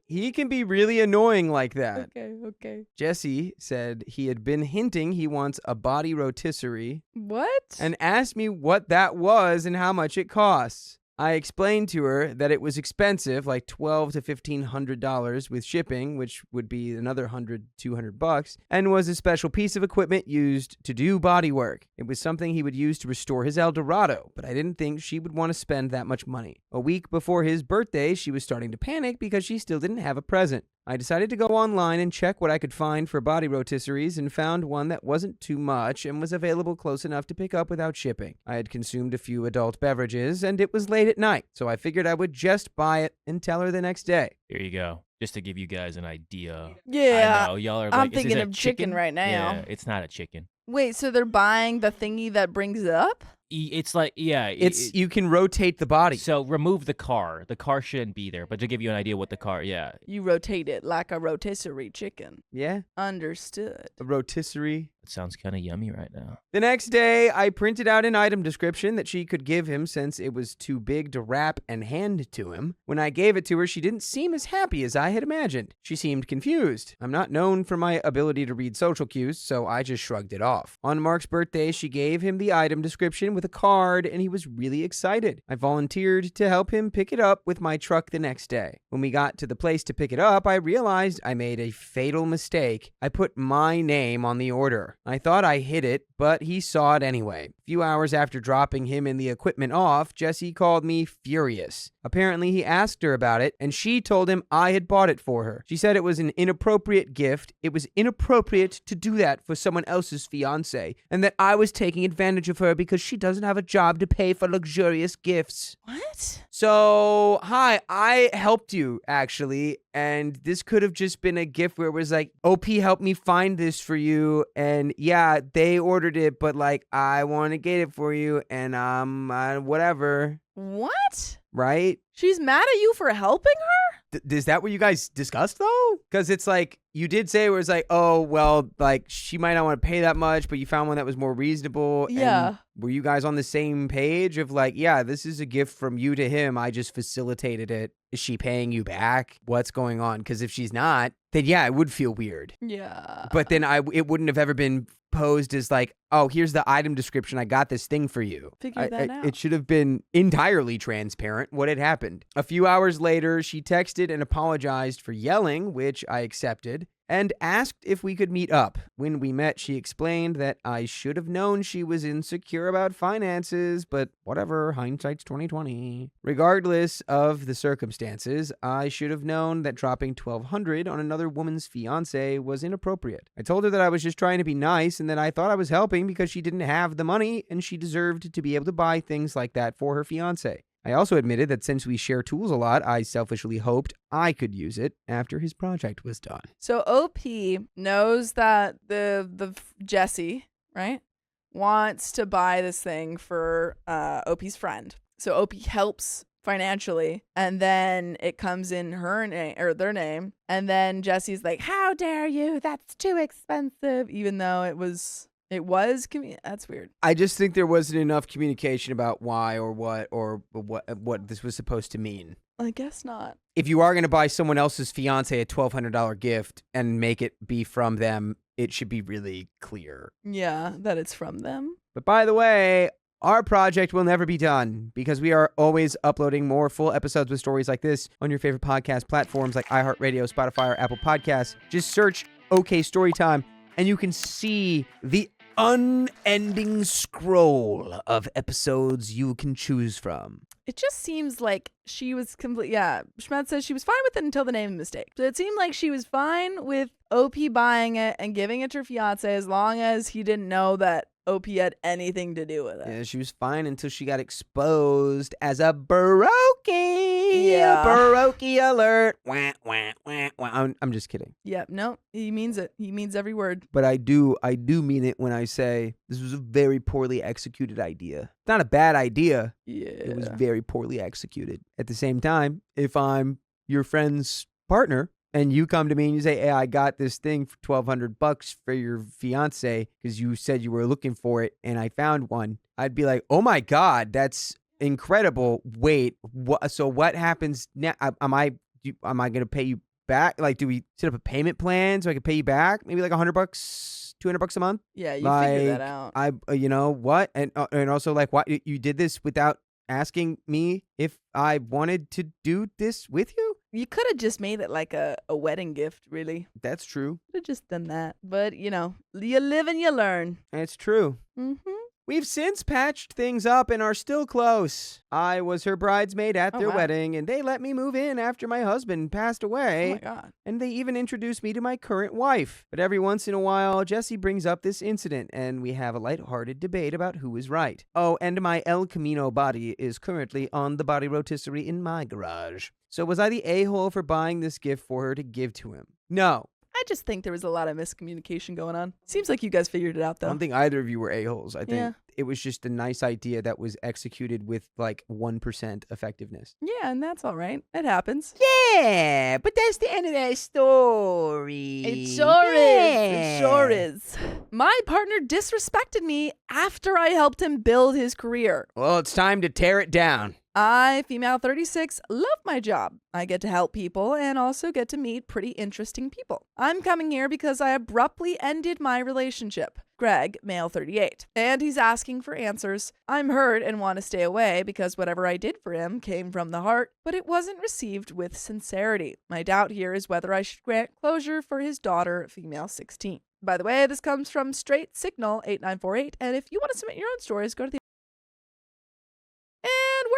He can be really annoying like that. Okay. Jesse said he had been hinting he wants a body rotisserie What? and asked me what that was and how much it costs. I explained to her that it was expensive, like $1,200 to $1,500 with shipping, which would be another $100, $200, and was a special piece of equipment used to do body work. It was something he would use to restore his Eldorado, but I didn't think she would want to spend that much money. A week before his birthday, she was starting to panic because she still didn't have a present. I decided to go online and check what I could find for body rotisseries and found one that wasn't too much and was available close enough to pick up without shipping. I had consumed a few adult beverages and it was late at night, so I figured I would just buy it and tell her the next day. Here you go. Just to give you guys an idea. Yeah. I know. Y'all are I'm like, is thinking it a of chicken right now. Yeah, it's not a chicken. Wait, so they're buying the thingy that brings it up? It's like, yeah. It's you can rotate the body. So remove the car. The car shouldn't be there, but to give you an idea what the car, yeah. You rotate it like a rotisserie chicken. Yeah, Understood. a rotisserie. It sounds kind of yummy right now. The next day, I printed out an item description that she could give him since it was too big to wrap and hand to him. When I gave it to her, she didn't seem as happy as I had imagined. She seemed confused. I'm not known for my ability to read social cues, so I just shrugged it off. On Mark's birthday, she gave him the item description with a card, and he was really excited. I volunteered to help him pick it up with my truck the next day. When we got to the place to pick it up, I realized I made a fatal mistake. I put my name on the order. I thought I hid it, but he saw it anyway. A few hours after dropping him and the equipment off, Jesse called me furious. Apparently, he asked her about it, and she told him I had bought it for her. She said it was an inappropriate gift. It was inappropriate to do that for someone else's fiancé, and that I was taking advantage of her because she doesn't have a job to pay for luxurious gifts. What? So, hi, I helped you, actually, and this could have just been a gift where it was like, OP helped me find this for you, and yeah, they ordered it, but like, I want to get it for you, and whatever. What? Right? She's mad at you for helping her? Is that what you guys discussed though? Because it's like you did say it was like, oh well, like she might not want to pay that much, but you found one that was more reasonable. Yeah. And were you guys on the same page of like, yeah, this is a gift from you to him. I just facilitated it. Is she paying you back? What's going on? Because if she's not, then yeah, it would feel weird. Yeah. But then it wouldn't have ever been posed as like, oh, here's the item description. I got this thing for you. Figure that out. It should have been entirely transparent what had happened. A few hours later, she texted and apologized for yelling, which I accepted, and asked if we could meet up. When we met, she explained that I should have known she was insecure about finances, but whatever, hindsight's 2020. Regardless of the circumstances, I should have known that dropping $1,200 on another woman's fiance was inappropriate. I told her that I was just trying to be nice and that I thought I was helping because she didn't have the money and she deserved to be able to buy things like that for her fiance. I also admitted that since we share tools a lot, I selfishly hoped I could use it after his project was done. So OP knows that the Jesse, right, wants to buy this thing for OP's friend. So OP helps financially, and then it comes in her name or their name, and then Jesse's like, "How dare you? That's too expensive," even though it was. That's weird. I just think there wasn't enough communication about why or what this was supposed to mean. I guess not. If you are going to buy someone else's fiance a $1,200 gift and make it be from them, it should be really clear. Yeah, that it's from them. But by the way, our project will never be done because we are always uploading more full episodes with stories like this on your favorite podcast platforms like iHeartRadio, Spotify, or Apple Podcasts. Just search OK Storytime and you can see the unending scroll of episodes you can choose from. It just seems like she was Schmed says she was fine with it until the name mistake. So it seemed like she was fine with OP buying it and giving it to her fiance as long as he didn't know that OP had anything to do with it. Yeah, she was fine until she got exposed as a brokey. Yeah. Brokey alert. Wah, wah, wah, wah. I'm just kidding. Yeah, no, he means it. He means every word. But I do mean it when I say this was a very poorly executed idea. It's not a bad idea. Yeah. It was very poorly executed. At the same time, if I'm your friend's partner and you come to me and you say, "Hey, I got this thing for $1,200 for your fiance because you said you were looking for it and I found one," I'd be like, "Oh my God, that's incredible. Wait, so what happens now? Am I going to pay you back? Like, do we set up a payment plan so I can pay you back? Maybe like $100, $200 a month?" Yeah, you like, figure that out. You know what? And also like, what, you did this without asking me if I wanted to do this with you? You could have just made it like a wedding gift, really. That's true. Could have just done that. But, you live and you learn. It's true. Mm-hmm. We've since patched things up and are still close. I was her bridesmaid at their wow. wedding, and they let me move in after my husband passed away. Oh, my God. And they even introduced me to my current wife. But every once in a while, Jesse brings up this incident, and we have a lighthearted debate about who is right. Oh, and my El Camino body is currently on the body rotisserie in my garage. So was I the a-hole for buying this gift for her to give to him? No. I just think there was a lot of miscommunication going on. Seems like you guys figured it out, I though. don't think either of you were a-holes. I think Yeah. it was just a nice idea that was executed with like 1% effectiveness. Yeah, and that's all right. It happens. Yeah, but that's the end of that story. It sure is. It sure is. My partner disrespected me after I helped him build his career. Well, it's time to tear it down. I, female 36, love my job. I get to help people and also get to meet pretty interesting people. I'm coming here because I abruptly ended my relationship. Greg, male 38. And he's asking for answers. I'm hurt and want to stay away because whatever I did for him came from the heart, but it wasn't received with sincerity. My doubt here is whether I should grant closure for his daughter, female 16. By the way, this comes from Straight Signal 8948, and if you want to submit your own stories, go to the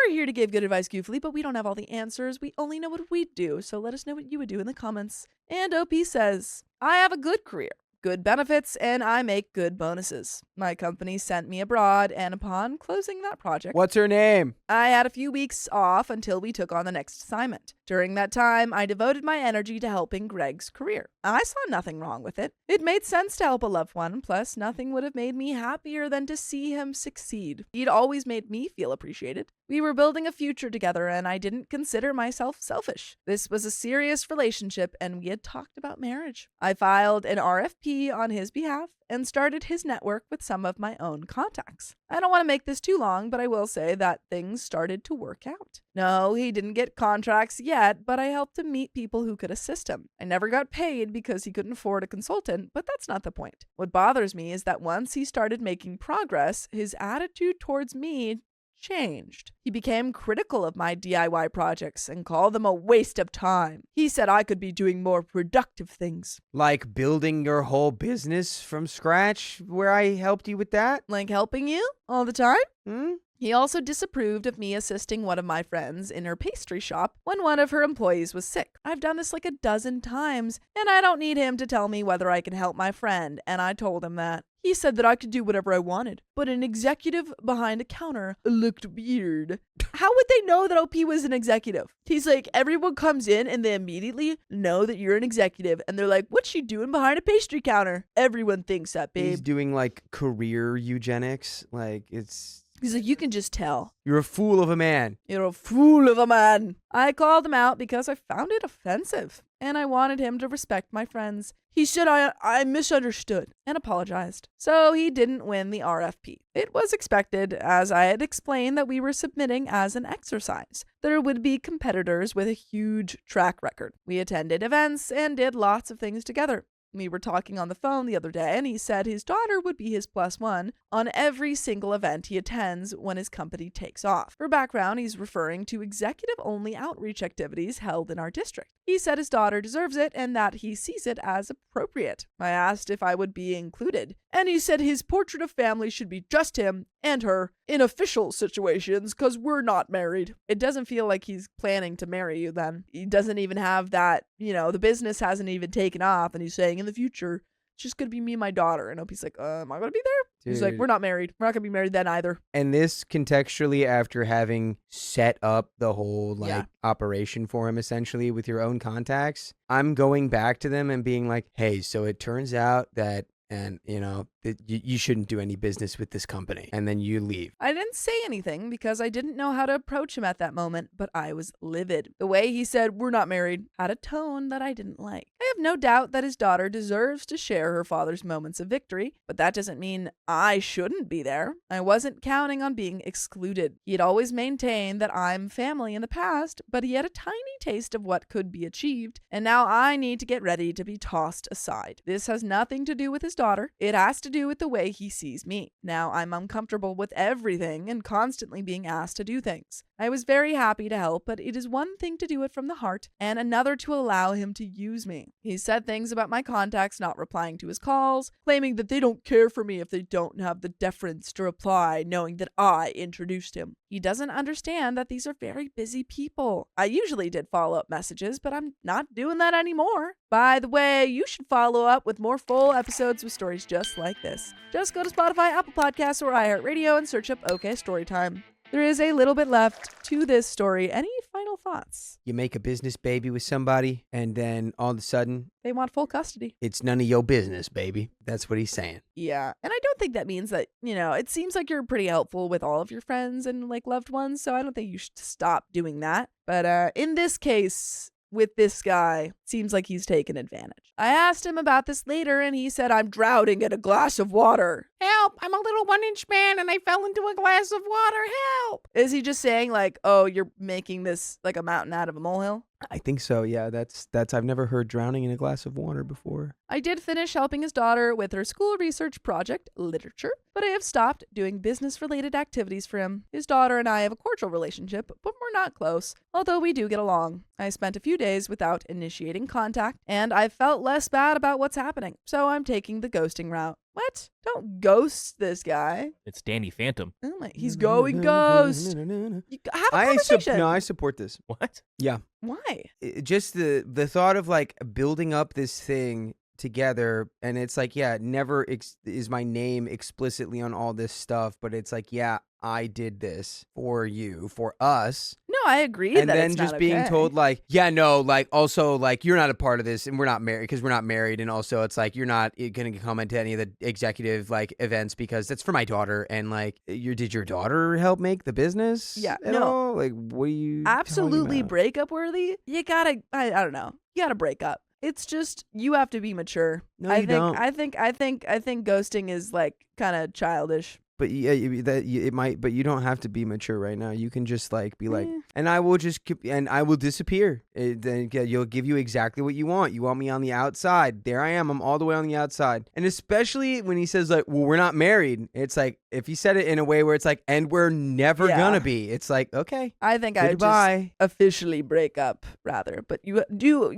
we're here to give good advice goofily, but we don't have all the answers. We only know what we do, so let us know what you would do in the comments. And OP says, I have a good career, good benefits, and I make good bonuses. My company sent me abroad, and upon closing that project, What's her name? I had a few weeks off until we took on the next assignment. During that time, I devoted my energy to helping Greg's career. I saw nothing wrong with it. It made sense to help a loved one, plus nothing would have made me happier than to see him succeed. He'd always made me feel appreciated. We were building a future together, and I didn't consider myself selfish. This was a serious relationship, and we had talked about marriage. I filed an RFP on his behalf and started his network with some of my own contacts. I don't want to make this too long, but I will say that things started to work out. No, he didn't get contracts yet, but I helped him meet people who could assist him. I never got paid because he couldn't afford a consultant, but that's not the point. What bothers me is that once he started making progress, his attitude towards me changed. He became critical of my DIY projects and called them a waste of time. He said I could be doing more productive things. Like building your whole business from scratch, where I helped you with that? Like helping you all the time? Hmm? He also disapproved of me assisting one of my friends in her pastry shop when one of her employees was sick. I've done this like a dozen times, and I don't need him to tell me whether I can help my friend, and I told him that. He said that I could do whatever I wanted, but an executive behind a counter looked weird. How would they know that OP was an executive? He's like, everyone comes in and they immediately know that you're an executive, and they're like, what's she doing behind a pastry counter? Everyone thinks that, babe. He's doing like career eugenics. Like He's like, you can just tell. You're a fool of a man. You're a fool of a man. I called him out because I found it offensive, and I wanted him to respect my friends. He said I misunderstood and apologized. So he didn't win the RFP. It was expected, as I had explained that we were submitting as an exercise. There would be competitors with a huge track record. We attended events and did lots of things together. We were talking on the phone the other day, and he said his daughter would be his +1 on every single event he attends when his company takes off. For background, he's referring to executive-only outreach activities held in our district. He said his daughter deserves it and that he sees it as appropriate. I asked if I would be included, and he said his portrait of family should be just him and her in official situations because we're not married. It doesn't feel like he's planning to marry you then. He doesn't even have that, the business hasn't even taken off, and he's saying in the future, it's just going to be me and my daughter. And Opie's like, am I going to be there? He's like, we're not married. We're not going to be married then either. And this contextually after having set up the whole operation for him essentially with your own contacts, I'm going back to them and being like, hey, so it turns out that that you shouldn't do any business with this company. And then you leave. I didn't say anything because I didn't know how to approach him at that moment, but I was livid. The way he said, we're not married, had a tone that I didn't like. I have no doubt that his daughter deserves to share her father's moments of victory, but that doesn't mean I shouldn't be there. I wasn't counting on being excluded. He had always maintained that I'm family in the past, but he had a tiny taste of what could be achieved, and now I need to get ready to be tossed aside. This has nothing to do with his daughter. It has to do with the way he sees me. Now I'm uncomfortable with everything and constantly being asked to do things. I was very happy to help, but it is one thing to do it from the heart and another to allow him to use me. He said things about my contacts not replying to his calls, claiming that they don't care for me if they don't have the deference to reply, knowing that I introduced him. He doesn't understand that these are very busy people. I usually did follow-up messages, but I'm not doing that anymore. By the way, you should follow up with more full episodes with stories just like this. Just go to Spotify, Apple Podcasts, or iHeartRadio and search up OK Storytime. There is a little bit left to this story. Any final thoughts? You make a business baby with somebody, and then all of a sudden, They want full custody. it's none of your business, baby. That's what he's saying. Yeah. And I don't think that means that, it seems like you're pretty helpful with all of your friends and loved ones. So I don't think you should stop doing that. But in this case, with this guy, seems like he's taken advantage. I asked him about this later, and he said, I'm drowning in a glass of water. Help! I'm a little 1-inch man and I fell into a glass of water. Help! Is he just saying oh, you're making this like a mountain out of a molehill? I think so, yeah. That's I've never heard drowning in a glass of water before. I did finish helping his daughter with her school research project, literature, but I have stopped doing business-related activities for him. His daughter and I have a cordial relationship, but we're not close, although we do get along. I spent a few days without initiating contact, and I felt less bad about what's happening, so I'm taking the ghosting route. What? Don't ghost this guy. It's Danny Phantom. Oh my, he's going ghost. You have a conversation. I support this. What? Yeah. Why? Just the thought of building up this thing together, and it's never is my name explicitly on all this stuff, but it's yeah, I did this for you, for us. No, I agree And that then it's just not being okay. told like, yeah, no, like also like you're not a part of this and we're not married because we're not married. And also it's like, you're not going to come into any of the executive like events because that's for my daughter. And like, did your daughter help make the business Yeah, at no. all? Like, what are you Absolutely talking about? breakup worthy. You gotta, I don't know. You gotta break up. It's just, you have to be mature. No, you don't. I think ghosting is like kind of childish. But yeah, it might. But you don't have to be mature right now. You can just like be like, Eh. and I will just and I will disappear. Then you'll give you exactly what you want. You want me on the outside. There I am. I'm all the way on the outside. And especially when he says like, "Well, we're not married." It's like if he said it in a way where it's like, "And we're never Yeah. gonna be." It's like, okay, I think I just goodbye. officially break up rather. But you do,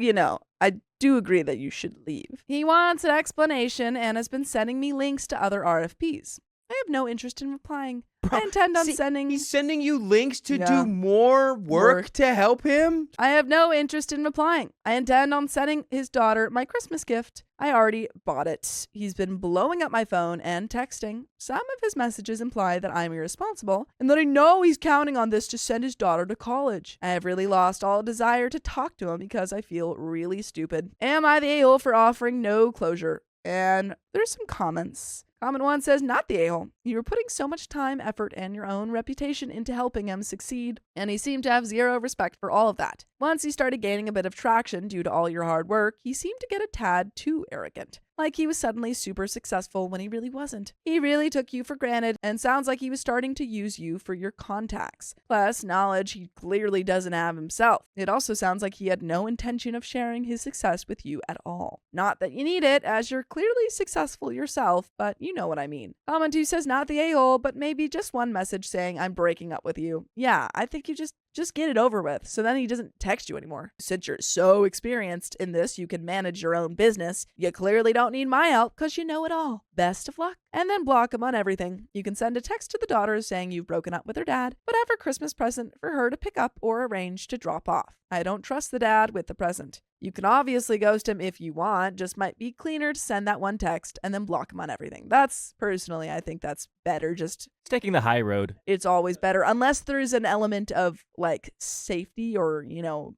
I do agree that you should leave. He wants an explanation and has been sending me links to other RFPs. I have no interest in replying. I intend on sending. He's sending you links to Yeah. do more work Work. to help him. I have no interest in replying. I intend on sending his daughter my Christmas gift. I already bought it. He's been blowing up my phone and texting. Some of his messages imply that I'm irresponsible and that I know he's counting on this to send his daughter to college. I have really lost all desire to talk to him because I feel really stupid. Am I the a-hole for offering no closure? And there's some comments. Comment 1 says, not the a-hole. You were putting so much time, effort, and your own reputation into helping him succeed, and he seemed to have zero respect for all of that. Once he started gaining a bit of traction due to all your hard work, he seemed to get a tad too arrogant. Like he was suddenly super successful when he really wasn't. He really took you for granted and sounds like he was starting to use you for your contacts. Plus, knowledge he clearly doesn't have himself. It also sounds like he had no intention of sharing his success with you at all. Not that you need it, as you're clearly successful yourself, but you know what I mean. Comment 2 says not the a-hole, but maybe just one message saying I'm breaking up with you. Yeah, I think you just get it over with, so then he doesn't text you anymore. Since you're so experienced in this, you can manage your own business. You clearly don't need my help because you know it all. Best of luck. And then block him on everything. You can send a text to the daughter saying you've broken up with her dad, but have a Christmas present for her to pick up or arrange to drop off. I don't trust the dad with the present. You can obviously ghost him if you want, just might be cleaner to send that one text and then block him on everything. That's, personally, I think that's better. Just, It's taking the high road. it's always better, unless there's an element of like safety or,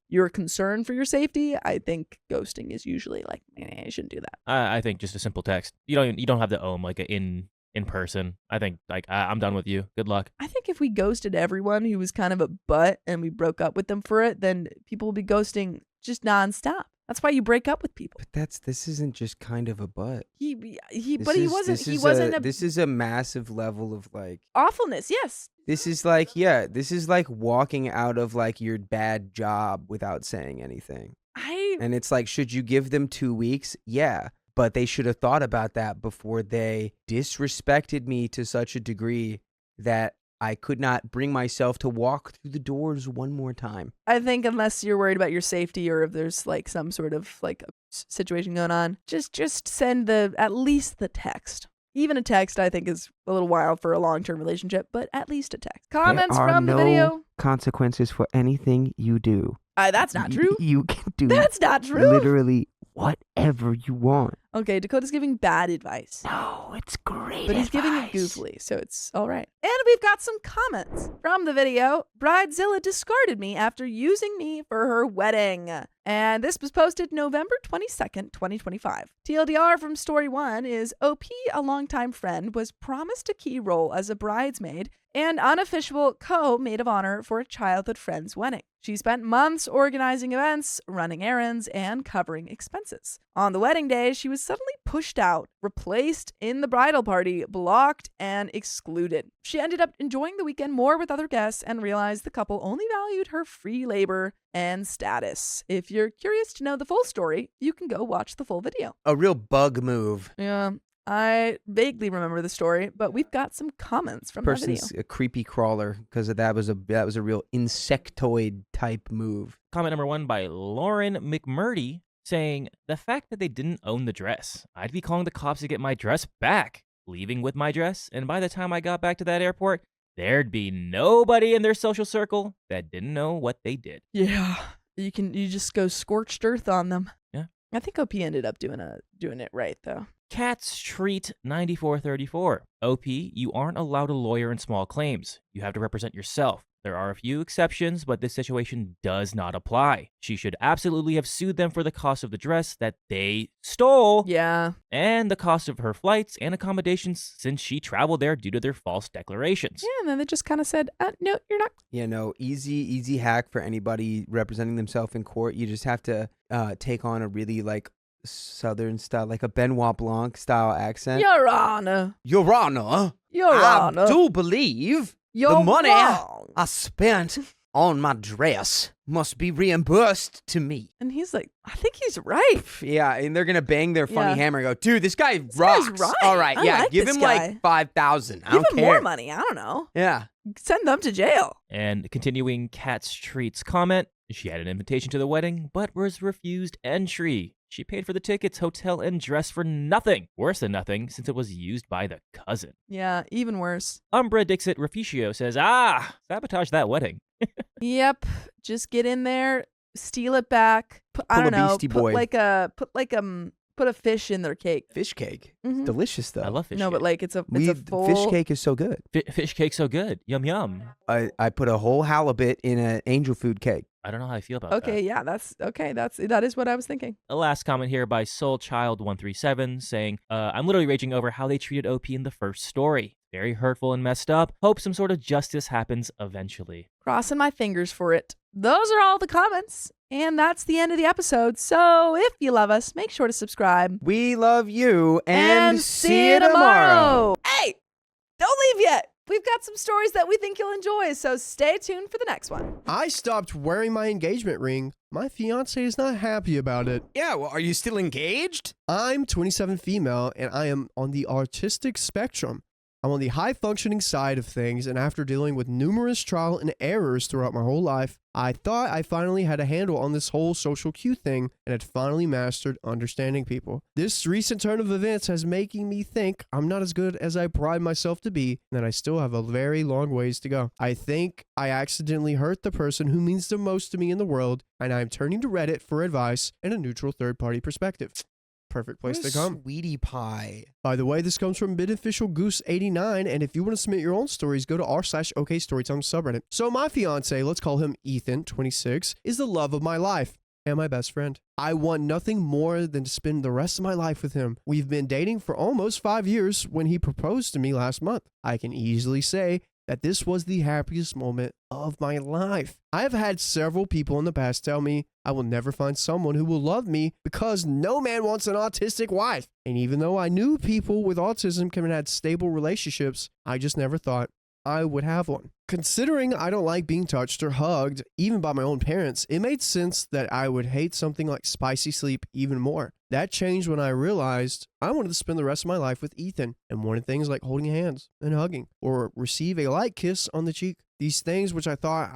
you're concerned for your safety. I think ghosting is usually like, you shouldn't do that. I think just a simple text. You don't have to own like a in person. I think like I'm done with you. Good luck. I think if we ghosted everyone who was kind of a butt and we broke up with them for it, then people will be ghosting just nonstop. That's why you break up with people. But this isn't just kind of a butt. This is a massive level of like awfulness. Yes. this is like walking out of like your bad job without saying anything. And it's like, should you give them 2 weeks? Yeah. But they should have thought about that before they disrespected me to such a degree that I could not bring myself to walk through the doors one more time. I think unless you're worried about your safety or if there's like some sort of like situation going on, just send at least the text. Even a text, I think, is a little wild for a long-term relationship, but at least a text. Comments from the video. Consequences for anything you do. That's not true. You can do That's not true. literally whatever you want. Okay, Dakota's giving bad advice. No, it's great. But he's giving it goofily, so it's all right. And we've got some comments from the video. Bridezilla discarded me after using me for her wedding. And this was posted November 22nd, 2025. TLDR from Story 1 is OP, a longtime friend, was promised a key role as a bridesmaid and unofficial co-maid of honor for a childhood friend's wedding. She spent months organizing events, running errands, and covering expenses. On the wedding day, she was suddenly pushed out, replaced in the bridal party, blocked, and excluded. She ended up enjoying the weekend more with other guests and realized the couple only valued her free labor and status. If you're curious to know the full story, you can go watch the full video. A real bug move. Yeah, I vaguely remember the story, but we've got some comments from the video. Person's a creepy crawler because that was a real insectoid type move. Comment number 1 by Lauren McMurdy saying, the fact that they didn't own the dress. I'd be calling the cops to get my dress back. Leaving with my dress, and by the time I got back to that airport, there'd be nobody in their social circle that didn't know what they did. Yeah, you just go scorched earth on them. Yeah. I think OP ended up doing it right though. Cat's Treat 9434. OP, you aren't allowed a lawyer in small claims. You have to represent yourself. There are a few exceptions, but this situation does not apply. She should absolutely have sued them for the cost of the dress that they stole Yeah. and the cost of her flights and accommodations since she traveled there due to their false declarations. Yeah, and then they just kind of said, no, you're not. You know, easy hack for anybody representing themselves in court. You just have to take on a really like Southern style, like a Benoit Blanc style accent. Your Honor. Your Honor, Your Honor. I do believe You're the money wrong. I spent on my dress must be reimbursed to me. And he's like, I think he's right. Yeah, and they're gonna bang their funny Yeah. hammer and go, dude, this guy guy's rocks. right. All right, I yeah, like give this him guy. like 5,000. I Give don't him care. more money. I don't know. Yeah. Send them to jail. And continuing Cat Street's comment, she had an invitation to the wedding, but was refused entry. She paid for the tickets, hotel, and dress for nothing. Worse than nothing, since it was used by the cousin. Yeah, even worse. Umbra Dixit Refugio says, sabotage that wedding. Yep. Just get in there, steal it back. I Pull don't a know. Beastie Boy. Put a fish in their cake. Fish cake. Mhm. Delicious though. I love fish No, cake. but like it's a full Fish cake is so good. Fish cake's so good. Yum, yum. I put a whole halibut in an angel food cake. I don't know how I feel about that. Okay, yeah, that is what I was thinking. A last comment here by SoulChild137 saying, I'm literally raging over how they treated OP in the first story. Very hurtful and messed up. Hope some sort of justice happens eventually. Crossing my fingers for it. Those are all the comments. And that's the end of the episode. So if you love us, make sure to subscribe. We love you and see you tomorrow. Hey, don't leave yet. We've got some stories that we think you'll enjoy, so stay tuned for the next one. I stopped wearing my engagement ring. My fiance is not happy about it. Yeah, well, are you still engaged? I'm 27 female and I am on the autistic spectrum. I'm on the high functioning side of things, and after dealing with numerous trial and errors throughout my whole life, I thought I finally had a handle on this whole social cue thing and had finally mastered understanding people. This recent turn of events has making me think I'm not as good as I pride myself to be, and that I still have a very long ways to go. I think I accidentally hurt the person who means the most to me in the world, and I'm turning to Reddit for advice and a neutral third-party perspective. Perfect place to come. Sweetie pie. By the way, this comes from Beneficial Goose 89, and if you want to submit your own stories, go to r/okstorytime subreddit. So my fiance, let's call him Ethan, 26, is the love of my life and my best friend. I want nothing more than to spend the rest of my life with him. We've been dating for almost 5 years when he proposed to me last month. I can easily say that this was the happiest moment of my life. I have had several people in the past tell me I will never find someone who will love me because no man wants an autistic wife. And even though I knew people with autism can have stable relationships, I just never thought I would have one. Considering I don't like being touched or hugged, even by my own parents, it made sense that I would hate something like spicy sleep even more. That changed when I realized I wanted to spend the rest of my life with Ethan and wanted things like holding hands and hugging or receive a light kiss on the cheek. These things which I thought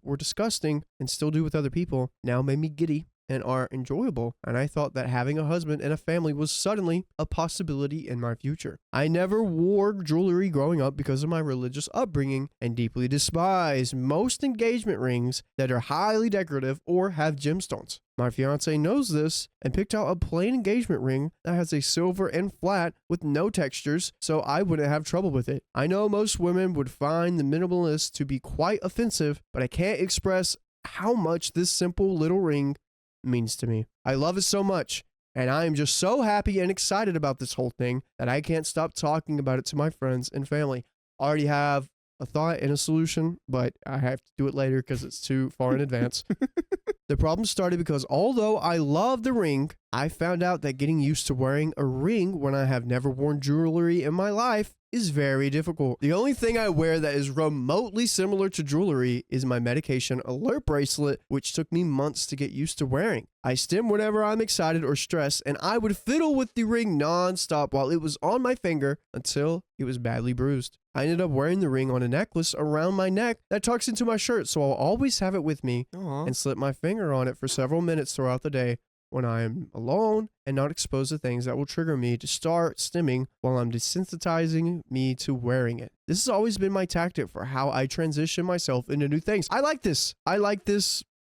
were disgusting and still do with other people now made me giddy and are enjoyable, and I thought that having a husband and a family was suddenly a possibility in my future. I never wore jewelry growing up because of my religious upbringing and deeply despise most engagement rings that are highly decorative or have gemstones. My fiance knows this and picked out a plain engagement ring that has a silver and flat with no textures, so I wouldn't have trouble with it. I know most women would find the minimalist to be quite offensive, but I can't express how much this simple little ring means to me. I love it so much, and I am just so happy and excited about this whole thing that I can't stop talking about it to my friends and family. I already have a thought and a solution, but I have to do it later because it's too far in advance. The problem started because although I love the ring, I found out that getting used to wearing a ring when I have never worn jewelry in my life is very difficult. The only thing I wear that is remotely similar to jewelry is my medication alert bracelet, which took me months to get used to wearing. I stim whenever I'm excited or stressed, and I would fiddle with the ring non-stop while it was on my finger until it was badly bruised. I ended up wearing the ring on a necklace around my neck that tucks into my shirt, so I'll always have it with me and slip my finger on it for several minutes throughout the day when I am alone and not exposed to things that will trigger me to start stimming while I'm desensitizing me to wearing it. This has always been my tactic for how I transition myself into new things. I like this.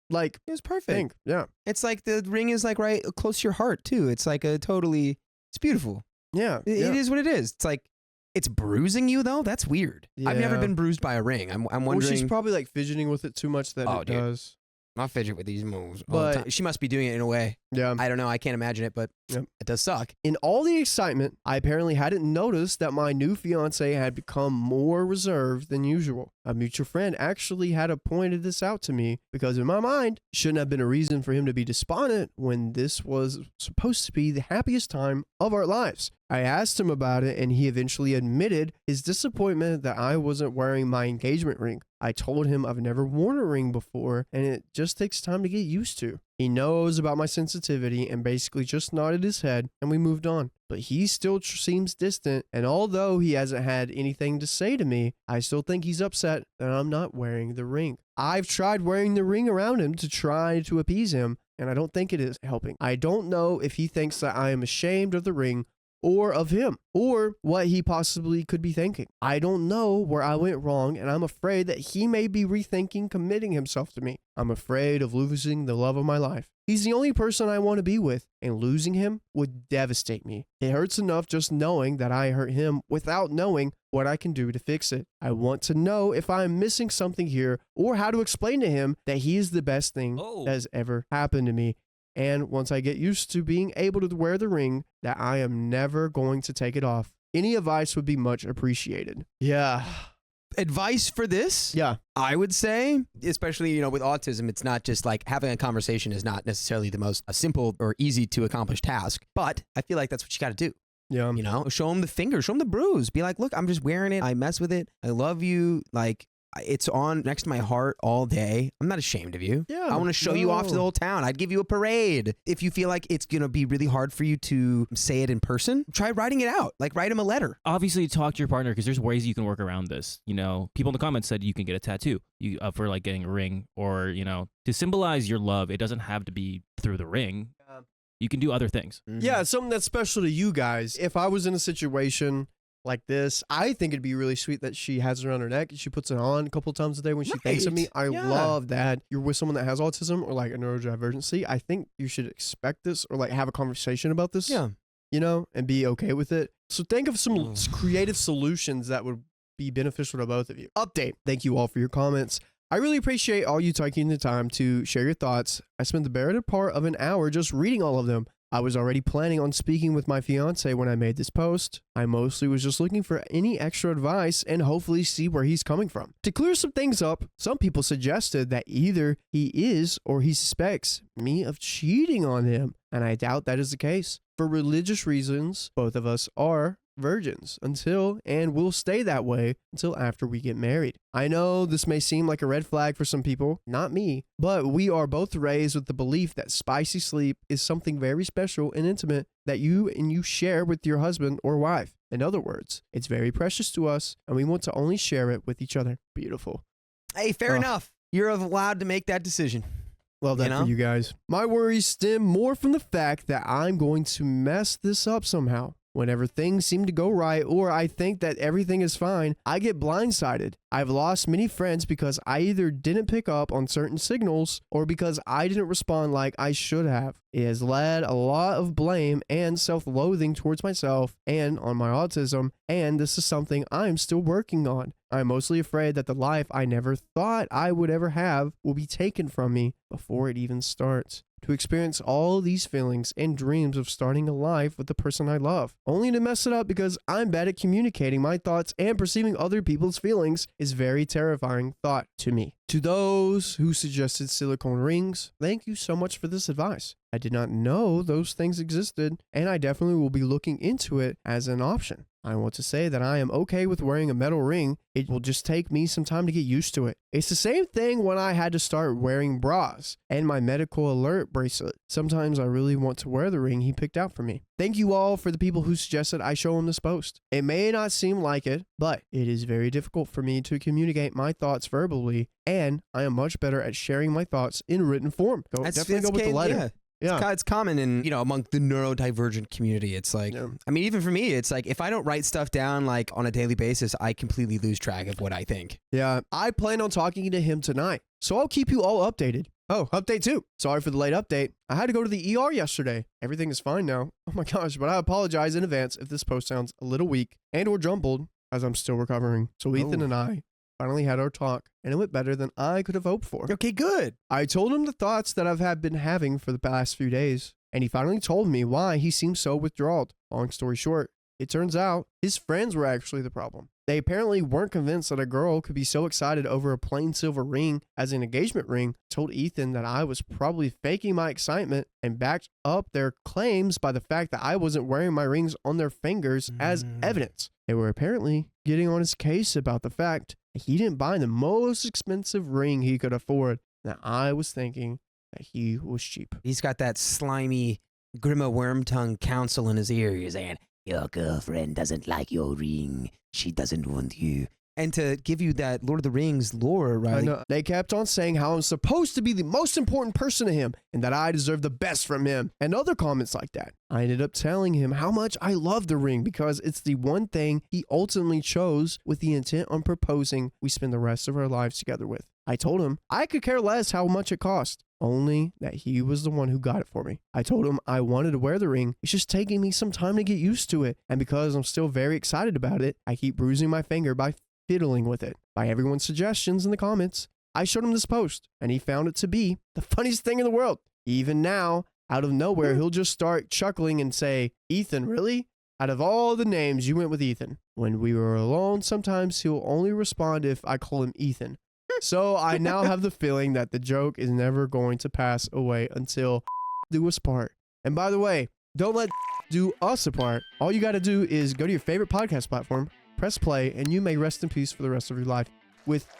Like, It's perfect. thing. Yeah. It's like the ring is like right close to your heart too. It's like it's beautiful. Yeah. It is what it is. It's like It's bruising you though. That's weird. I've never Yeah. been bruised by a ring. I'm Well, wondering. she's probably like fidgeting with it too much that Oh, it dude. does. I fidget with these moves all the But- time. She must be doing it in a way. Yeah. I don't know. I can't imagine it, but Yep. it does suck. In all the excitement, I apparently hadn't noticed that my new fiance had become more reserved than usual. A mutual friend actually had pointed this out to me because in my mind, it shouldn't have been a reason for him to be despondent when this was supposed to be the happiest time of our lives. I asked him about it and he eventually admitted his disappointment that I wasn't wearing my engagement ring. I told him I've never worn a ring before and it just takes time to get used to. He knows about my sensitivity and basically just nodded his head and we moved on. But he still seems distant, and although he hasn't had anything to say to me, I still think he's upset that I'm not wearing the ring. I've tried wearing the ring around him to try to appease him, and I don't think it is helping. I don't know if he thinks that I am ashamed of the ring or of him, or what he possibly could be thinking. I don't know where I went wrong, and I'm afraid that he may be rethinking committing himself to me. I'm afraid of losing the love of my life. He's the only person I want to be with, and losing him would devastate me. It hurts enough just knowing that I hurt him without knowing what I can do to fix it. I want to know if I'm missing something here, or how to explain to him that he is the best thing that has ever happened to me. And once I get used to being able to wear the ring, that I am never going to take it off. Any advice would be much appreciated. Yeah. Advice for this? Yeah. I would say, especially, with autism, it's not just like having a conversation is not necessarily the most simple or easy to accomplish task, but I feel like that's what you got to do. Yeah. Show them the finger, show them the bruise. Be like, look, I'm just wearing it. I mess with it. I love you. Like, it's on next to my heart all day. I'm not ashamed of you. Yeah. I want to show you off to the whole town. I'd give you a parade. If you feel like it's going to be really hard for you to say it in person, try writing it out. Like, write him a letter. Obviously, talk to your partner because there's ways you can work around this. People in the comments said you can get a tattoo for like getting a ring or, to symbolize your love. It doesn't have to be through the ring. You can do other things. Yeah, something that's special to you guys. If I was in a situation like this, I think it'd be really sweet that she has it around her neck and she puts it on a couple of times a day when she thinks of me. I love that. You're with someone that has autism or like a neurodivergency. I think you should expect this or like have a conversation about this. Yeah. And be okay with it. So think of some creative solutions that would be beneficial to both of you. Update. Thank you all for your comments. I really appreciate all you taking the time to share your thoughts. I spent the better part of an hour just reading all of them. I was already planning on speaking with my fiance when I made this post. I mostly was just looking for any extra advice and hopefully see where he's coming from. To clear some things up, some people suggested that either he is or he suspects me of cheating on him, and I doubt that is the case. For religious reasons, both of us are virgins until and will stay that way until after we get married. I know this may seem like a red flag for some people, not me, but we are both raised with the belief that spicy sleep is something very special and intimate that you share with your husband or wife. In other words, it's very precious to us and we want to only share it with each other. Beautiful. Hey, fair enough. You're allowed to make that decision. Love that for you guys. My worries stem more from the fact that I'm going to mess this up somehow. Whenever things seem to go right or I think that everything is fine, I get blindsided. I've lost many friends because I either didn't pick up on certain signals or because I didn't respond like I should have. It has led a lot of blame and self-loathing towards myself and on my autism, and this is something I'm still working on. I'm mostly afraid that the life I never thought I would ever have will be taken from me before it even starts. To experience all these feelings and dreams of starting a life with the person I love, only to mess it up because I'm bad at communicating my thoughts and perceiving other people's feelings is very terrifying thought to me. To those who suggested silicone rings, thank you so much for this advice. I did not know those things existed, and I definitely will be looking into it as an option. I want to say that I am okay with wearing a metal ring. It will just take me some time to get used to it. It's the same thing when I had to start wearing bras and my medical alert bracelet. Sometimes I really want to wear the ring he picked out for me. Thank you all for the people who suggested I show him this post. It may not seem like it, but it is very difficult for me to communicate my thoughts verbally, and I am much better at sharing my thoughts in written form. Definitely go with the letter. Yeah. It's common in, among the neurodivergent community. It's like, I mean, even for me, it's like if I don't write stuff down like on a daily basis, I completely lose track of what I think. Yeah. I plan on talking to him tonight, so I'll keep you all updated. Oh, update 2. Sorry for the late update. I had to go to the ER yesterday. Everything is fine now. Oh my gosh, but I apologize in advance if this post sounds a little weak and or jumbled, as I'm still recovering. So Ethan and I finally had our talk, and it went better than I could have hoped for. Okay, good. I told him the thoughts that I've been having for the past few days, and he finally told me why he seemed so withdrawal. Long story short, it turns out his friends were actually the problem. They apparently weren't convinced that a girl could be so excited over a plain silver ring as an engagement ring. Told Ethan that I was probably faking my excitement and backed up their claims by the fact that I wasn't wearing my rings on their fingers as evidence. They were apparently getting on his case about the fact that he didn't buy the most expensive ring he could afford. That I was thinking that he was cheap. He's got that slimy Grima Wormtongue counsel in his ears and your girlfriend doesn't like your ring. She doesn't want you. And to give you that Lord of the Rings lore, right? I know. They kept on saying how I'm supposed to be the most important person to him and that I deserve the best from him and other comments like that. I ended up telling him how much I love the ring because it's the one thing he ultimately chose with the intent on proposing we spend the rest of our lives together with. I told him I could care less how much it cost, only that he was the one who got it for me. I told him I wanted to wear the ring. It's just taking me some time to get used to it. And because I'm still very excited about it, I keep bruising my finger by fiddling with it. By everyone's suggestions in the comments, I showed him this post, and he found it to be the funniest thing in the world. Even now, out of nowhere, he'll just start chuckling and say, Ethan, really? Out of all the names, you went with Ethan. When we were alone, sometimes he'll only respond if I call him Ethan. So I now have the feeling that the joke is never going to pass away until do us part. And by the way, don't let do us apart. All you got to do is go to your favorite podcast platform, press play, and you may rest in peace for the rest of your life.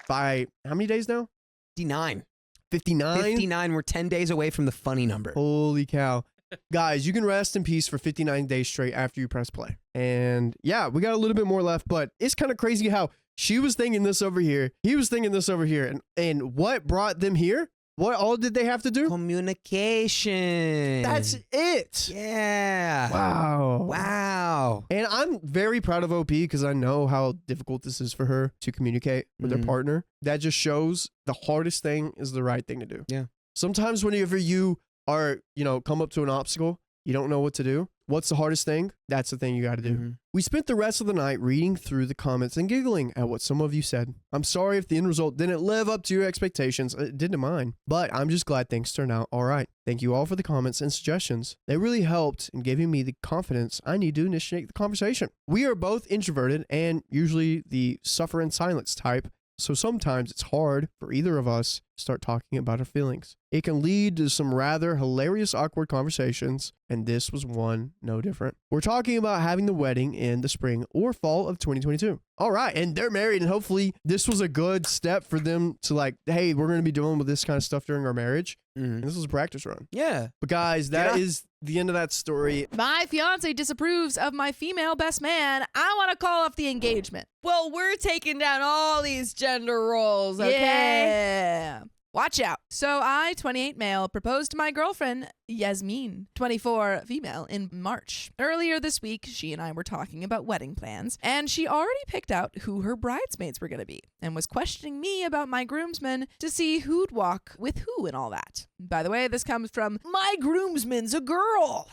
By how many days now? 59. 59? 59. We're 10 days away from the funny number. Holy cow. Guys, you can rest in peace for 59 days straight after you press play. And yeah, we got a little bit more left, but it's kind of crazy how she was thinking this over here. He was thinking this over here. And what brought them here? What all did they have to do? Communication. That's it. Yeah. Wow. And I'm very proud of OP because I know how difficult this is for her to communicate with her partner. That just shows the hardest thing is the right thing to do. Yeah. Sometimes whenever you are, come up to an obstacle, you don't know what to do. What's the hardest thing? That's the thing you got to do. We spent the rest of the night reading through the comments and giggling at what some of you said. I'm sorry if the end result didn't live up to your expectations. It didn't mine. But I'm just glad things turned out all right. Thank you all for the comments and suggestions. They really helped in giving me the confidence I need to initiate the conversation. We are both introverted and usually the suffer in silence type. So sometimes it's hard for either of us to start talking about our feelings. It can lead to some rather hilarious, awkward conversations, and this was one no different. We're talking about having the wedding in the spring or fall of 2022. All right, and they're married, and hopefully this was a good step for them to like, hey, we're going to be dealing with this kind of stuff during our marriage. And this was a practice run. Yeah. But guys, that is the end of that story. My fiance disapproves of my female best man. I want to call off the engagement. Well, we're taking down all these gender roles, okay? Yeah. Watch out. So I, 28 male, proposed to my girlfriend, Yasmin, 24 female, in March. Earlier this week, she and I were talking about wedding plans, and she already picked out who her bridesmaids were going to be and was questioning me about my groomsmen to see who'd walk with who and all that. By the way, this comes from my groomsman's a girl.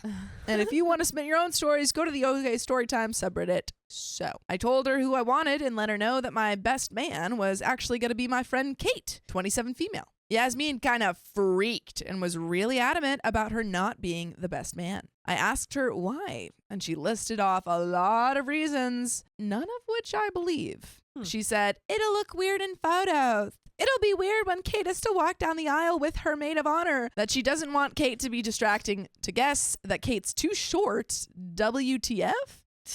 And if you want to submit your own stories, go to the OK Storytime subreddit. So I told her who I wanted and let her know that my best man was actually going to be my friend Kate, 27 female. Yasmin kind of freaked and was really adamant about her not being the best man. I asked her why, and she listed off a lot of reasons, none of which I believe. She said, it'll look weird in photos. It'll be weird when Kate has to walk down the aisle with her maid of honor. That she doesn't want Kate to be distracting to guess that Kate's too short. WTF?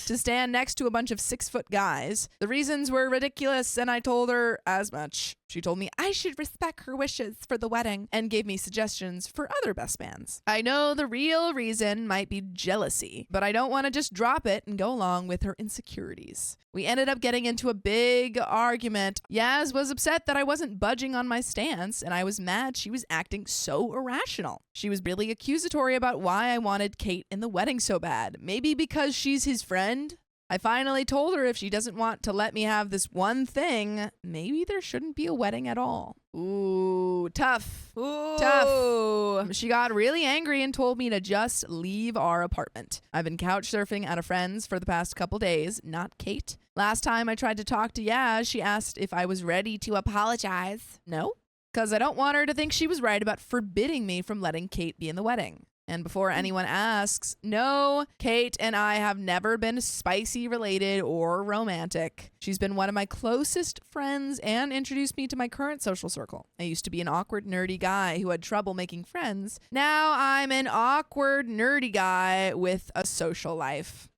To stand next to a bunch of 6-foot guys. The reasons were ridiculous, and I told her as much. She told me I should respect her wishes for the wedding and gave me suggestions for other best mans. I know the real reason might be jealousy, but I don't want to just drop it and go along with her insecurities. We ended up getting into a big argument. Yaz was upset that I wasn't budging on my stance, and I was mad she was acting so irrational. She was really accusatory about why I wanted Kate in the wedding so bad. Maybe because she's his friend? I finally told her if she doesn't want to let me have this one thing, maybe there shouldn't be a wedding at all. Ooh, tough. Ooh. Tough. She got really angry and told me to just leave our apartment. I've been couch surfing at a friend's for the past couple days, not Kate. Last time I tried to talk to Yaz, she asked if I was ready to apologize. No, because I don't want her to think she was right about forbidding me from letting Kate be in the wedding. And before anyone asks, no, Kate and I have never been spicy related or romantic. She's been one of my closest friends and introduced me to my current social circle. I used to be an awkward, nerdy guy who had trouble making friends. Now I'm an awkward, nerdy guy with a social life.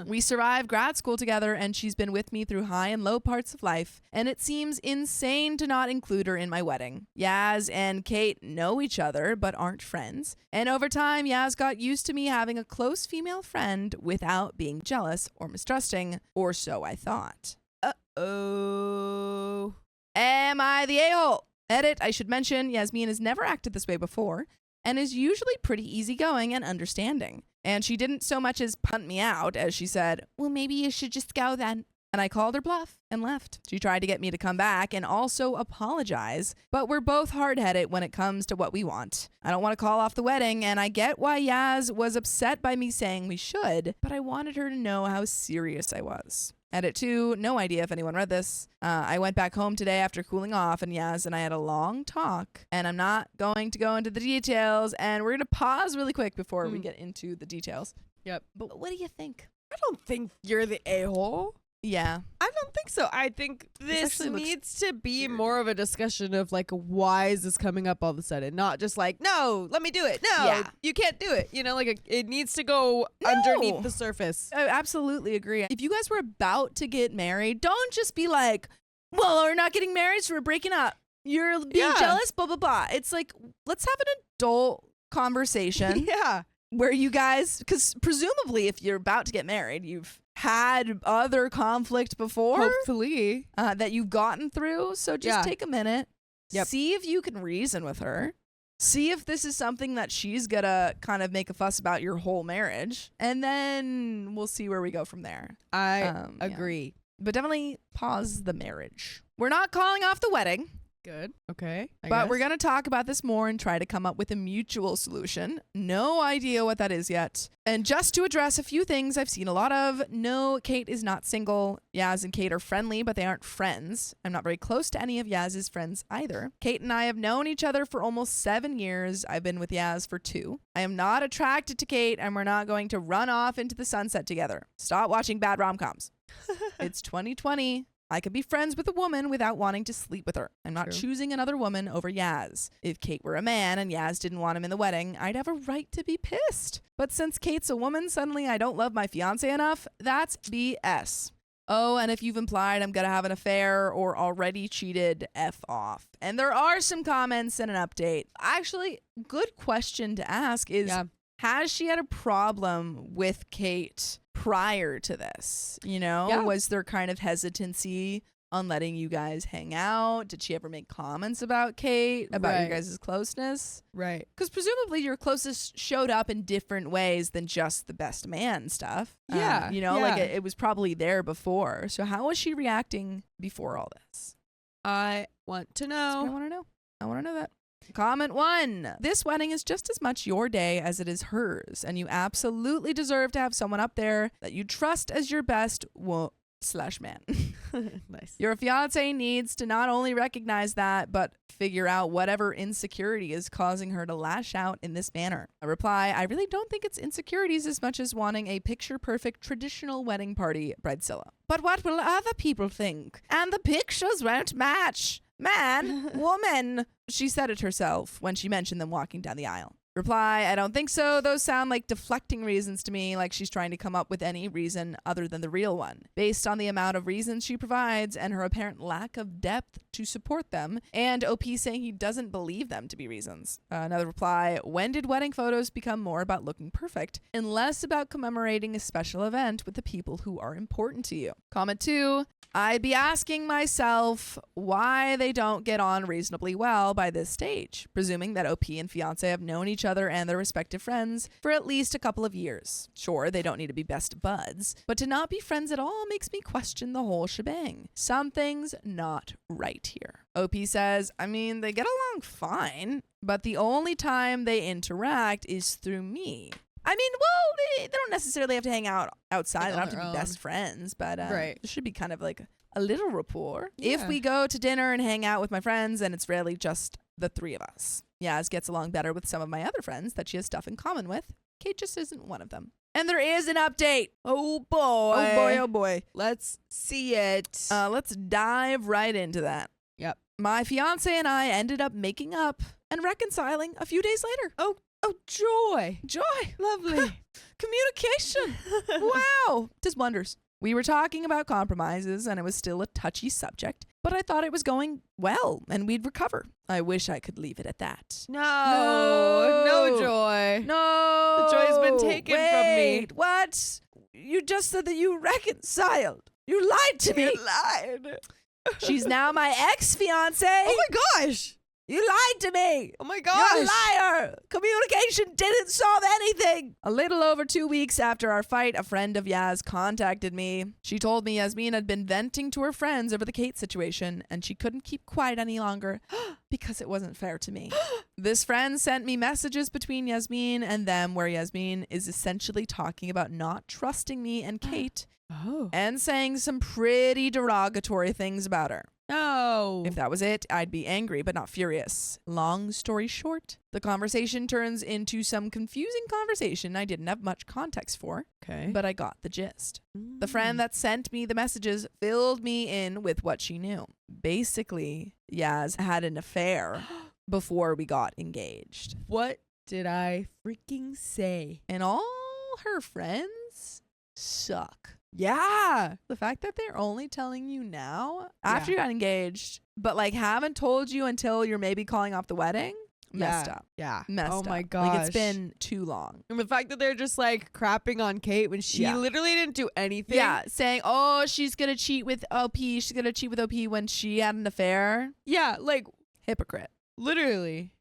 We survived grad school together, and she's been with me through high and low parts of life, and it seems insane to not include her in my wedding. Yaz and Kate know each other, but aren't friends, and over time, Yaz got used to me having a close female friend without being jealous or mistrusting, or so I thought. Uh-oh. Am I the a-hole? Edit, I should mention, Yasmin has never acted this way before, and is usually pretty easygoing and understanding. And she didn't so much as punt me out as she said, well, maybe you should just go then. And I called her bluff and left. She tried to get me to come back and also apologize, but we're both hard-headed when it comes to what we want. I don't want to call off the wedding, and I get why Yaz was upset by me saying we should, but I wanted her to know how serious I was. Edit 2, no idea if anyone read this. I went back home today after cooling off, and Yaz and I had a long talk, and I'm not going to go into the details, and we're going to pause really quick before we get into the details. Yep. But what do you think? I don't think you're the a-hole. Yeah. I don't think so. I think this actually looks needs to be more of a discussion of like, why is this coming up all of a sudden? Not just like, no, let me do it. No, Yeah. you can't do it. You know, like it needs to go underneath the surface. I absolutely agree. If you guys were about to get married, don't just be like, well, we're not getting married, so we're breaking up. You're being jealous, blah, blah, blah. It's like, let's have an adult conversation Yeah. where you guys, because presumably if you're about to get married, you've had other conflict before Hopefully. that you've gotten through. So just take a minute. Yep. See if you can reason with her. See if this is something that she's gonna kind of make a fuss about your whole marriage. And then we'll see where we go from there. I agree. But definitely pause the marriage. We're not calling off the wedding. Good. Okay. But we're going to talk about this more and try to come up with a mutual solution. No idea what that is yet. And just to address a few things I've seen a lot of, no, Kate is not single. Yaz and Kate are friendly, but they aren't friends. I'm not very close to any of Yaz's friends either. Kate and I have known each other for almost 7 years. I've been with Yaz for 2. I am not attracted to Kate, and we're not going to run off into the sunset together. Stop watching bad rom-coms. It's 2020. I could be friends with a woman without wanting to sleep with her. I'm not choosing another woman over Yaz. If Kate were a man and Yaz didn't want him in the wedding, I'd have a right to be pissed. But since Kate's a woman, suddenly I don't love my fiance enough? That's BS. Oh, and if you've implied I'm gonna have an affair or already cheated, F off. And there are some comments and an update. Actually, good question to ask is, has she had a problem with Kate prior to this? You know, was there kind of hesitancy on letting you guys hang out? Did she ever make comments about Kate, about your guys' closeness? Right. Because presumably your closest showed up in different ways than just the best man stuff. Yeah. You know, like it was probably there before. So how was she reacting before all this? I want to know. I want to know. I want to know that. Comment 1. This wedding is just as much your day as it is hers, and you absolutely deserve to have someone up there that you trust as your best /man. Nice. Your fiance needs to not only recognize that, but figure out whatever insecurity is causing her to lash out in this manner. A reply, I really don't think it's insecurities as much as wanting a picture-perfect traditional wedding party, bridezilla. But what will other people think? And the pictures won't match. Man, woman. She said it herself when she mentioned them walking down the aisle. Reply, I don't think so. Those sound like deflecting reasons to me, like she's trying to come up with any reason other than the real one. Based on the amount of reasons she provides and her apparent lack of depth to support them, and OP saying he doesn't believe them to be reasons. Another reply, when did wedding photos become more about looking perfect and less about commemorating a special event with the people who are important to you? Comment 2, I'd be asking myself why they don't get on reasonably well by this stage, presuming that OP and Fiancé have known each other and their respective friends for at least a couple of years. Sure, they don't need to be best buds, but to not be friends at all makes me question the whole shebang. Something's not right here. OP says, I mean, they get along fine, but the only time they interact is through me. I mean, well, they don't necessarily have to hang out outside. Like They don't have on to their be own. best friends, but Right. there should be kind of like a little rapport. If Yeah. we go to dinner and hang out with my friends and it's rarely just the three of us. Yaz gets along better with some of my other friends that she has stuff in common with. Kate just isn't one of them. And there is an update. Oh boy. Oh boy, oh boy. Let's see it. Let's dive right into that. Yep. My fiance and I ended up making up and reconciling a few days later. Oh, joy. Joy. Lovely. Communication. Wow. Does wonders. We were talking about compromises and it was still a touchy subject, but I thought it was going well and we'd recover. I wish I could leave it at that. No joy. No. The joy's been taken from me. Wait, what? You just said that you reconciled. You lied to me. You lied. She's now my ex-fiance. Oh my gosh. You lied to me. Oh my You're gosh. a liar. Communication didn't solve anything. A little over 2 weeks after our fight, a friend of Yaz contacted me. She told me Yasmin had been venting to her friends over the Kate situation, and she couldn't keep quiet any longer because it wasn't fair to me. This friend sent me messages between Yasmin and them where Yasmin is essentially talking about not trusting me and Kate Oh. and saying some pretty derogatory things about her. No. If that was it, I'd be angry, but not furious. Long story short, the conversation turns into some confusing conversation I didn't have much context for, Okay. but I got the gist. The friend that sent me the messages filled me in with what she knew. Basically, Yaz had an affair before we got engaged. What did I freaking say? And all her friends suck. Yeah. The fact that they're only telling you now Yeah. after you got engaged, but like haven't told you until you're maybe calling off the wedding, messed Yeah. up. Yeah. Messed oh up. my gosh. Like it's been too long. And the fact that they're just like crapping on Kate when she Yeah. literally didn't do anything. Yeah, saying, oh, she's going to cheat with OP. She's going to cheat with OP when she had an affair. Yeah. Like Hypocrite. literally.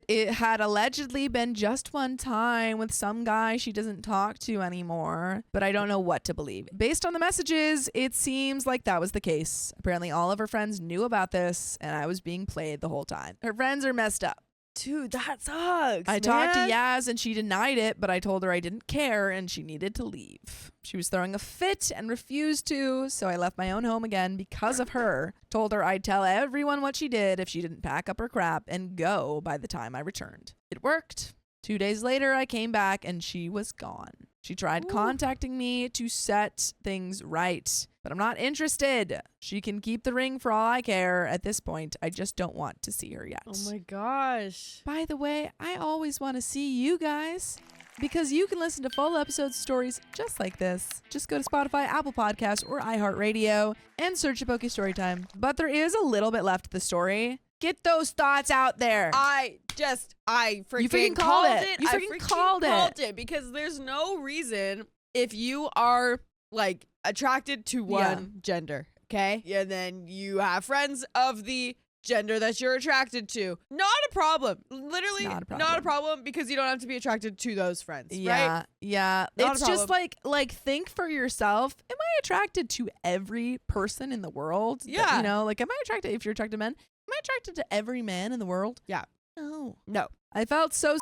It had allegedly been just one time with some guy she doesn't talk to anymore, but I don't know what to believe. Based on the messages, it seems like that was the case. Apparently, all of her friends knew about this, and I was being played the whole time. Her friends are messed up. Dude, that sucks. I talked to Yaz and she denied it, but I told her I didn't care and she needed to leave. She was throwing a fit and refused to, so I left my own home again because of her. Told her I'd tell everyone what she did if she didn't pack up her crap and go by the time I returned. It worked. 2 days later, I came back and she was gone. She tried contacting me to set things right, but I'm not interested. She can keep the ring for all I care. At this point, I just don't want to see her yet. Oh my gosh. By the way, I always want to see you guys because you can listen to full episode stories just like this. Just go to Spotify, Apple Podcasts, or iHeartRadio and search Poke Storytime. But there is a little bit left of the story. Get those thoughts out there. I freaking freaking called called it. it. You I freaking called it. because there's no reason if you are like attracted to one gender, okay? And then you have friends of the gender that you're attracted to. Not a problem. Literally Not a not a problem because you don't have to be attracted to those friends, right? Yeah. Not a It's just problem. like think for yourself. Am I attracted to every person in the world? That, Yeah. you know, like am I attracted if you're attracted to men? Am I attracted to every man in the world? Yeah. No. No. I felt so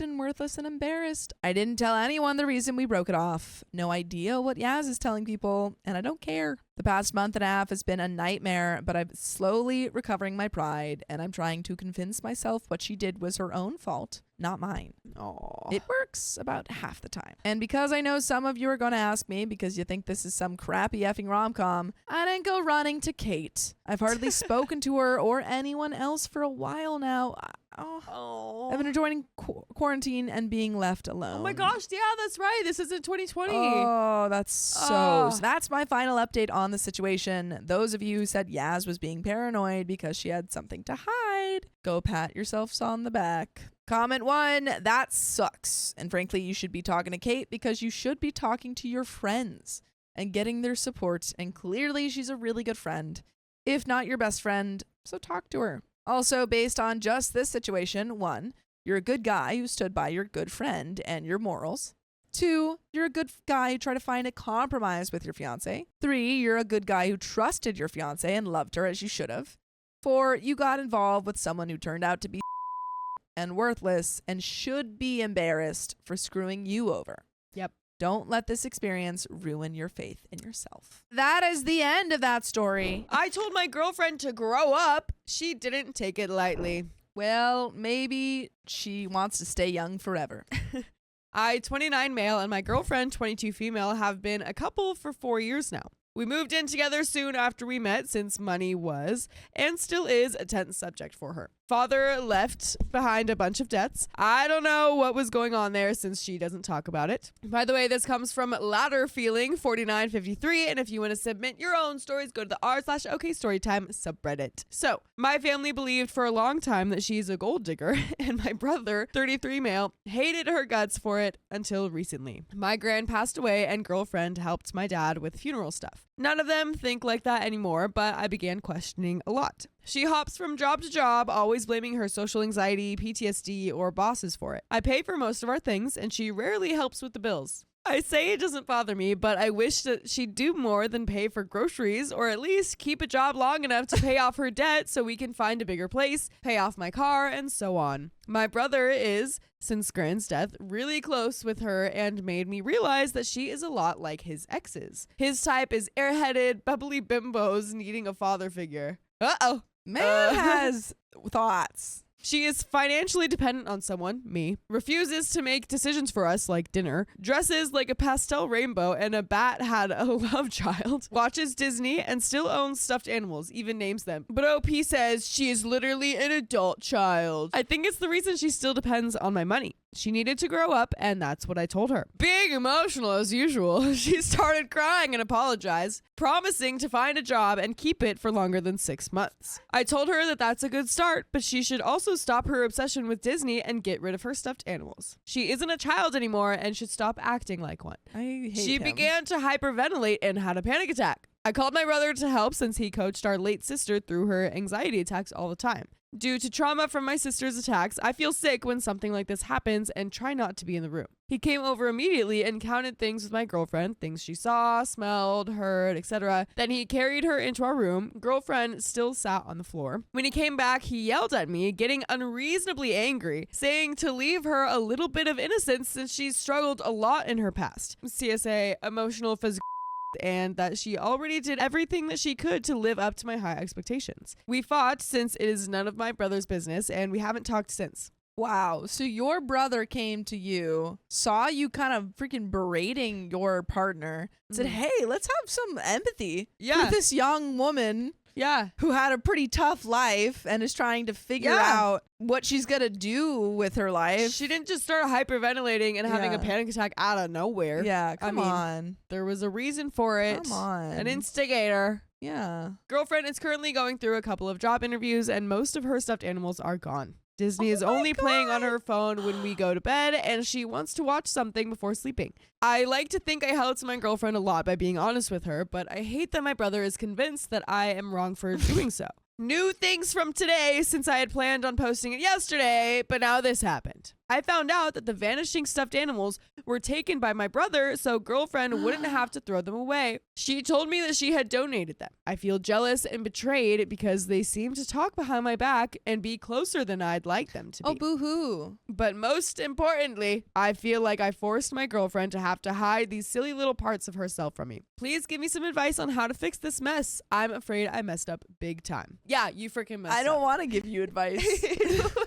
and worthless and embarrassed. I didn't tell anyone the reason we broke it off. No idea what Yaz is telling people, and I don't care. The past month and a half has been a nightmare, but I'm slowly recovering my pride, and I'm trying to convince myself what she did was her own fault, not mine. Aw. It works about half the time. And because I know some of you are going to ask me because you think this is some crappy effing rom-com, I didn't go running to Kate. I've hardly spoken to her or anyone else for a while now. Oh. I've been enjoying quarantine and being left alone. Oh my gosh, yeah, that's right. This isn't 2020. Oh, that's so that's my final update on the situation. Those of you who said Yaz was being paranoid because she had something to hide, go pat yourselves on the back. Comment 1, that sucks. And frankly, you should be talking to Kate because you should be talking to your friends and getting their support. And clearly she's a really good friend, if not your best friend, so talk to her. Also, based on just this situation, 1, you're a good guy who stood by your good friend and your morals. 2, you're a good guy who tried to find a compromise with your fiance. 3, you're a good guy who trusted your fiance and loved her as you should have. 4, you got involved with someone who turned out to be and worthless and should be embarrassed for screwing you over. Yep. Don't let this experience ruin your faith in yourself. That is the end of that story. I told my girlfriend to grow up. She didn't take it lightly. Well, maybe she wants to stay young forever. I, 29 male, and my girlfriend, 22 female, have been a couple for 4 years now. We moved in together soon after we met since money was, and still is, a tense subject for her. Father left behind a bunch of debts. I don't know what was going on there since she doesn't talk about it. By the way, this comes from Ladder Feeling 4953, and if you want to submit your own stories, go to the r/okstorytime subreddit. So, my family believed for a long time that she's a gold digger, and my brother, 33 male, hated her guts for it until recently. My gran passed away, and girlfriend helped my dad with funeral stuff. None of them think like that anymore, but I began questioning a lot. She hops from job to job, always blaming her social anxiety, PTSD, or bosses for it. I pay for most of our things, and she rarely helps with the bills. I say it doesn't bother me, but I wish that she'd do more than pay for groceries, or at least keep a job long enough to pay off her debt so we can find a bigger place, pay off my car, and so on. My brother is, since Gran's death, really close with her and made me realize that she is a lot like his exes. His type is airheaded, bubbly bimbos needing a father figure. Uh-oh. Man has thoughts. She is financially dependent on someone, me, refuses to make decisions for us like dinner, dresses like a pastel rainbow and a bat had a love child, watches Disney and still owns stuffed animals, even names them. But OP says she is literally an adult child. I think it's the reason she still depends on my money. She needed to grow up, and that's what I told her. Being emotional as usual, she started crying and apologized, promising to find a job and keep it for longer than 6 months. I told her that that's a good start, but she should also stop her obsession with Disney and get rid of her stuffed animals. She isn't a child anymore and should stop acting like one. I hate She him. began to hyperventilate and had a panic attack. I called my brother to help since he coached our late sister through her anxiety attacks all the time. Due to trauma from my sister's attacks, I feel sick when something like this happens and try not to be in the room. He came over immediately and counted things with my girlfriend, things she saw, smelled, heard, etc. Then he carried her into our room. Girlfriend still sat on the floor. When he came back, he yelled at me, getting unreasonably angry, saying to leave her a little bit of innocence since she's struggled a lot in her past. CSA, emotional, physical, and that she already did everything that she could to live up to my high expectations. We fought since it is none of my brother's business, and we haven't talked since. Wow. So your brother came to you, saw you kind of freaking berating your partner, said, hey, let's have some empathy for this young woman who had a pretty tough life and is trying to figure out what she's going to do with her life. She didn't just start hyperventilating and having a panic attack out of nowhere. Yeah, come on. There was a reason for it. Come on. An instigator. Yeah. Girlfriend is currently going through a couple of job interviews and most of her stuffed animals are gone. Disney is only playing on her phone when we go to bed, and she wants to watch something before sleeping. I like to think I helped my girlfriend a lot by being honest with her, but I hate that my brother is convinced that I am wrong for doing so. New things from today since I had planned on posting it yesterday, but now this happened. I found out that the vanishing stuffed animals were taken by my brother so girlfriend wouldn't have to throw them away. She told me that she had donated them. I feel jealous and betrayed because they seem to talk behind my back and be closer than I'd like them to be. Oh, boo-hoo. But most importantly, I feel like I forced my girlfriend to have to hide these silly little parts of herself from me. Please give me some advice on how to fix this mess. I'm afraid I messed up big time. Yeah, you freaking messed up. I don't want to give you advice.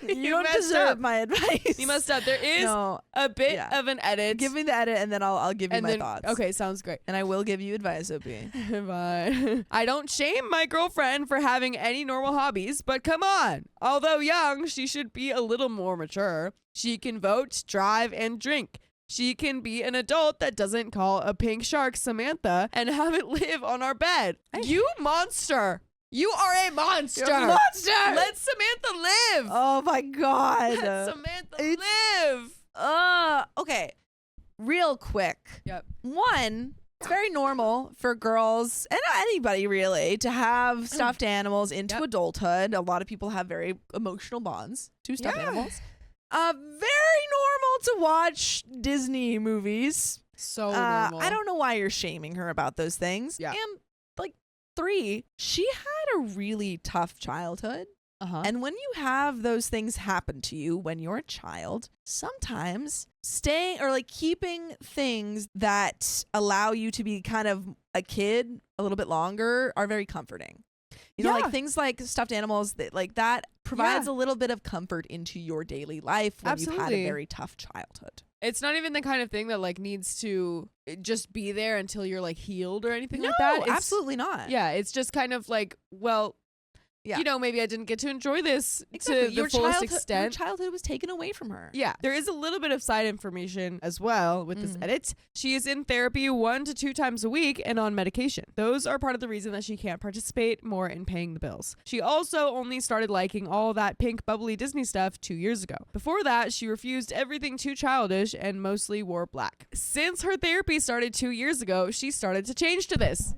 You don't messed deserve up. my advice. You messed up. There is No, a bit yeah. of an edit. give me the edit, and then I'll give you and my then, thoughts. Okay, sounds great. And I will give you advice, OP. Bye. I don't shame my girlfriend for having any normal hobbies, but come on. Although young, she should be a little more mature. She can vote, drive, and drink. She can be an adult that doesn't call a pink shark Samantha and have it live on our bed. You monster. You are a monster. You're a monster. Let Samantha live. Oh my God. Let Samantha live. Okay. Real quick. Yep. One, it's very normal for girls and anybody really to have stuffed animals into adulthood. A lot of people have very emotional bonds to stuffed animals. Very normal to watch Disney movies. So normal. I don't know why you're shaming her about those things. Yeah. And like 3, she had a really tough childhood. Uh-huh. And when you have those things happen to you when you're a child, sometimes staying or like keeping things that allow you to be kind of a kid a little bit longer are very comforting. You know, like things like stuffed animals that like that provides a little bit of comfort into your daily life when you've had a very tough childhood. It's not even the kind of thing that like needs to just be there until you're like healed or anything like No, that. It's, absolutely not. Yeah, it's just kind of like, well, you know, maybe I didn't get to enjoy this to the fullest extent. Your childhood was taken away from her. Yeah, there is a little bit of side information as well with this edit. She is in therapy 1 to 2 times a week and on medication. Those are part of the reason that she can't participate more in paying the bills. She also only started liking all that pink bubbly Disney stuff 2 years ago. Before that, she refused everything too childish and mostly wore black. Since her therapy started 2 years ago, she started to change to this.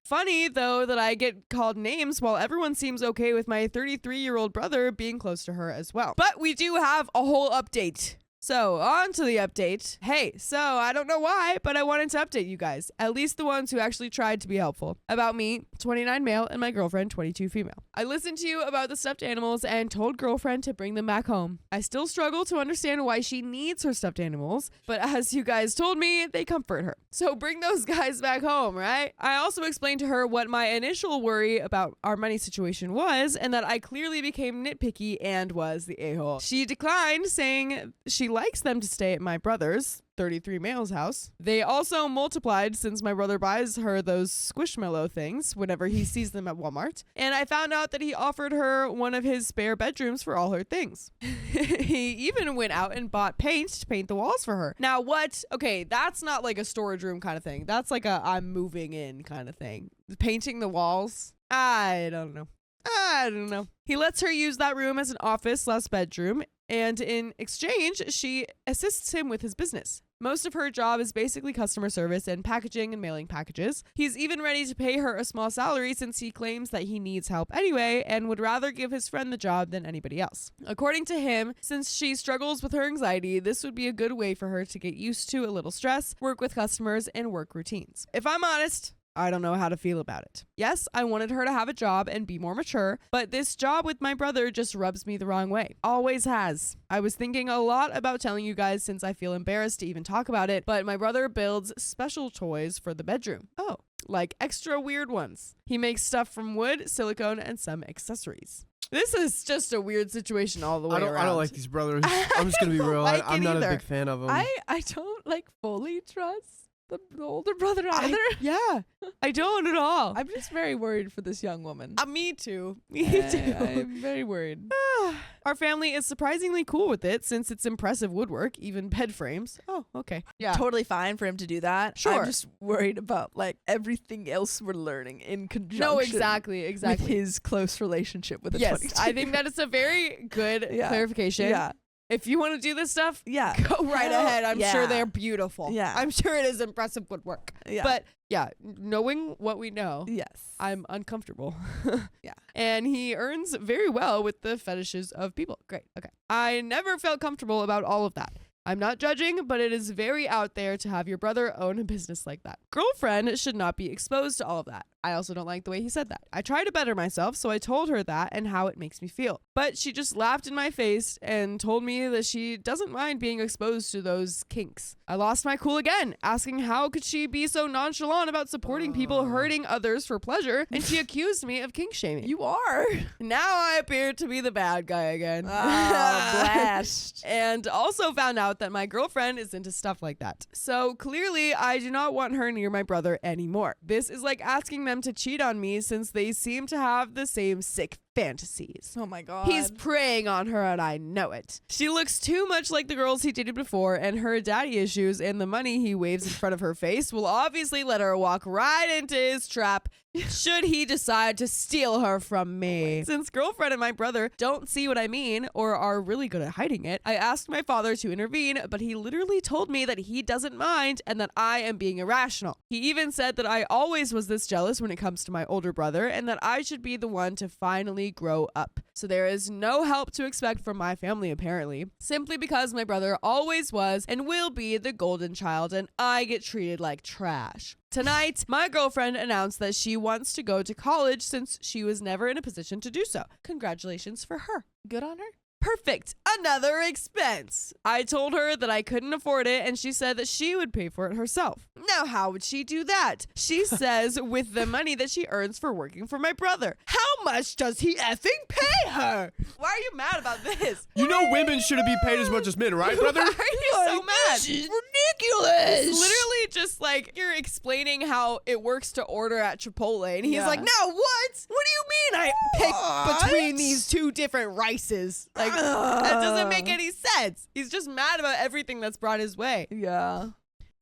Funny, though, that I get called names while everyone seems okay with my 33-year-old brother being close to her as well. But we do have a whole update. So, on to the update. Hey, so I don't know why, but I wanted to update you guys, at least the ones who actually tried to be helpful. About me, 29 male, and my girlfriend, 22 female. I listened to you about the stuffed animals and told girlfriend to bring them back home. I still struggle to understand why she needs her stuffed animals, but as you guys told me, they comfort her. So bring those guys back home, right? I also explained to her what my initial worry about our money situation was, and that I clearly became nitpicky and was the a-hole. She declined, saying she likes them to stay at my brother's, 33 male's house. They also multiplied since my brother buys her those Squishmallow things whenever he sees them at Walmart. And I found out that he offered her one of his spare bedrooms for all her things. He even went out and bought paint to paint the walls for her. Now what? Okay, that's not like a storage room kind of thing. That's like a I'm moving in kind of thing. Painting the walls? I don't know. He lets her use that room as an office/bedroom, and in exchange, she assists him with his business. Most of her job is basically customer service and packaging and mailing packages. He's even ready to pay her a small salary since he claims that he needs help anyway and would rather give his friend the job than anybody else. According to him, since she struggles with her anxiety, this would be a good way for her to get used to a little stress, work with customers, and work routines. If I'm honest, I don't know how to feel about it. Yes, I wanted her to have a job and be more mature, but this job with my brother just rubs me the wrong way. Always has. I was thinking a lot about telling you guys since I feel embarrassed to even talk about it, but my brother builds special toys for the bedroom. Oh, like extra weird ones. He makes stuff from wood, silicone, and some accessories. This is just a weird situation all the way around. I don't like these brothers. I'm just going to be real. I'm not a big fan of them. I don't like fully trust the older brother either. I don't at all. I'm just very worried for this young woman. Me too. Me too. I'm very worried. Our family is surprisingly cool with it since it's impressive woodwork, even bed frames. Oh, okay. Yeah. Totally fine for him to do that. Sure. I'm just worried about like everything else we're learning in conjunction. No, exactly. With his close relationship with a 22. I think that is a very good clarification. Yeah. If you want to do this stuff, go right ahead. I'm sure they're beautiful. Yeah. I'm sure it is impressive woodwork. Yeah. But knowing what we know, I'm uncomfortable. And he earns very well with the fetishes of people. Great. Okay. I never felt comfortable about all of that. I'm not judging, but it is very out there to have your brother own a business like that. Girlfriend should not be exposed to all of that. I also don't like the way he said that. I try to better myself, so I told her that and how it makes me feel. But she just laughed in my face and told me that she doesn't mind being exposed to those kinks. I lost my cool again, asking how could she be so nonchalant about supporting people hurting others for pleasure, and she accused me of kink shaming. You are. Now I appear to be the bad guy again. Blast. And also found out that my girlfriend is into stuff like that. So clearly I do not want her near my brother anymore. This is like asking them to cheat on me since they seem to have the same sick fantasies. Oh my God. He's preying on her and I know it. She looks too much like the girls he dated before, and her daddy issues and the money he waves in front of her face will obviously let her walk right into his trap should he decide to steal her from me. Since girlfriend and my brother don't see what I mean or are really good at hiding it, I asked my father to intervene, but he literally told me that he doesn't mind and that I am being irrational. He even said that I always was this jealous when it comes to my older brother and that I should be the one to finally grow up. So there is no help to expect from my family apparently, simply because my brother always was and will be the golden child and I get treated like trash. Tonight, my girlfriend announced that she wants to go to college since she was never in a position to do so. Congratulations for her. Good on her. Perfect. Another expense. I told her that I couldn't afford it and she said that she would pay for it herself. Now, how would she do that? She says with the money that she earns for working for my brother. How much does he effing pay her? Why are you mad about this? You know women shouldn't be paid as much as men, right, brother? Why are you so mad? This is ridiculous. It's literally just like you're explaining how it works to order at Chipotle. And he's Yeah. like, no, what? What do you mean I pick between these two different rices? Like, that doesn't make any sense. He's just mad about everything that's brought his way. Yeah.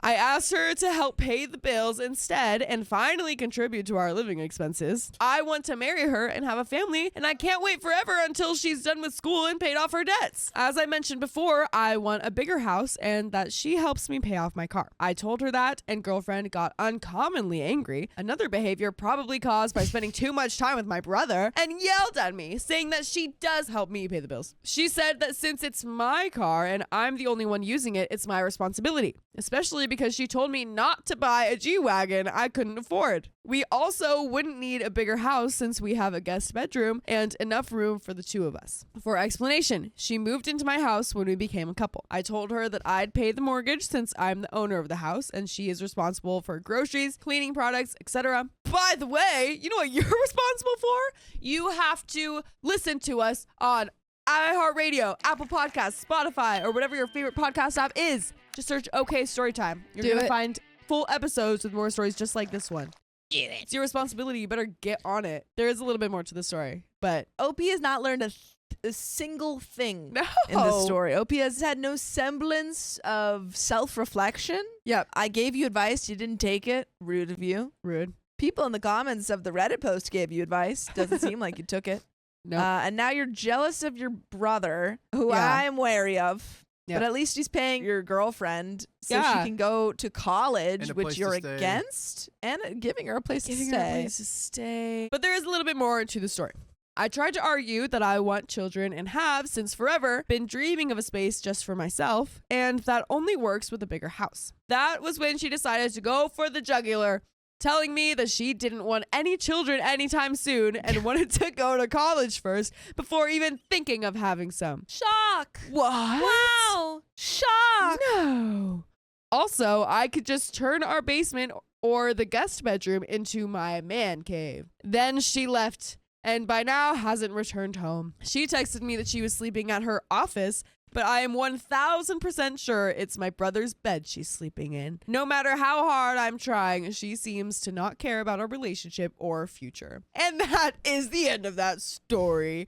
I asked her to help pay the bills instead and finally contribute to our living expenses. I want to marry her and have a family, and I can't wait forever until she's done with school and paid off her debts. As I mentioned before, I want a bigger house and that she helps me pay off my car. I told her that, and girlfriend got uncommonly angry, another behavior probably caused by spending too much time with my brother, and yelled at me, saying that she does help me pay the bills. She said that since it's my car and I'm the only one using it, it's my responsibility, especially because she told me not to buy a G-Wagon I couldn't afford. We also wouldn't need a bigger house since we have a guest bedroom and enough room for the two of us. For explanation, she moved into my house when we became a couple. I told her that I'd pay the mortgage since I'm the owner of the house and she is responsible for groceries, cleaning products, etc. By the way, you know what you're responsible for? You have to listen to us on iHeartRadio, Apple Podcasts, Spotify, or whatever your favorite podcast app is. Just search OK Storytime. You're Do going to it. find full episodes with more stories just like this one. It's your responsibility. You better get on it. There is a little bit more to the story, but OP has not learned a single thing no. in this story. OP has had no semblance of self-reflection. Yep. I gave you advice. You didn't take it. Rude of you. Rude. People in the comments of the Reddit post gave you advice. Doesn't seem like you took it. No. And now you're jealous of your brother, who Yeah. I am wary of. Yep. But at least he's paying your girlfriend so she Yeah. can go to college, And a which place you're to stay. against, and giving her a place to Giving stay. her a place to stay. But there is a little bit more to the story. I tried to argue that I want children and have, since forever, been dreaming of a space just for myself, and that only works with a bigger house. That was when she decided to go for the jugular, telling me that she didn't want any children anytime soon and wanted to go to college first before even thinking of having some. Shock. What? Wow. Shock. No. Also, I could just turn our basement or the guest bedroom into my man cave. Then she left and by now hasn't returned home. She texted me that she was sleeping at her office, but I am 1000% sure it's my brother's bed she's sleeping in. No matter how hard I'm trying, she seems to not care about our relationship or future. And that is the end of that story.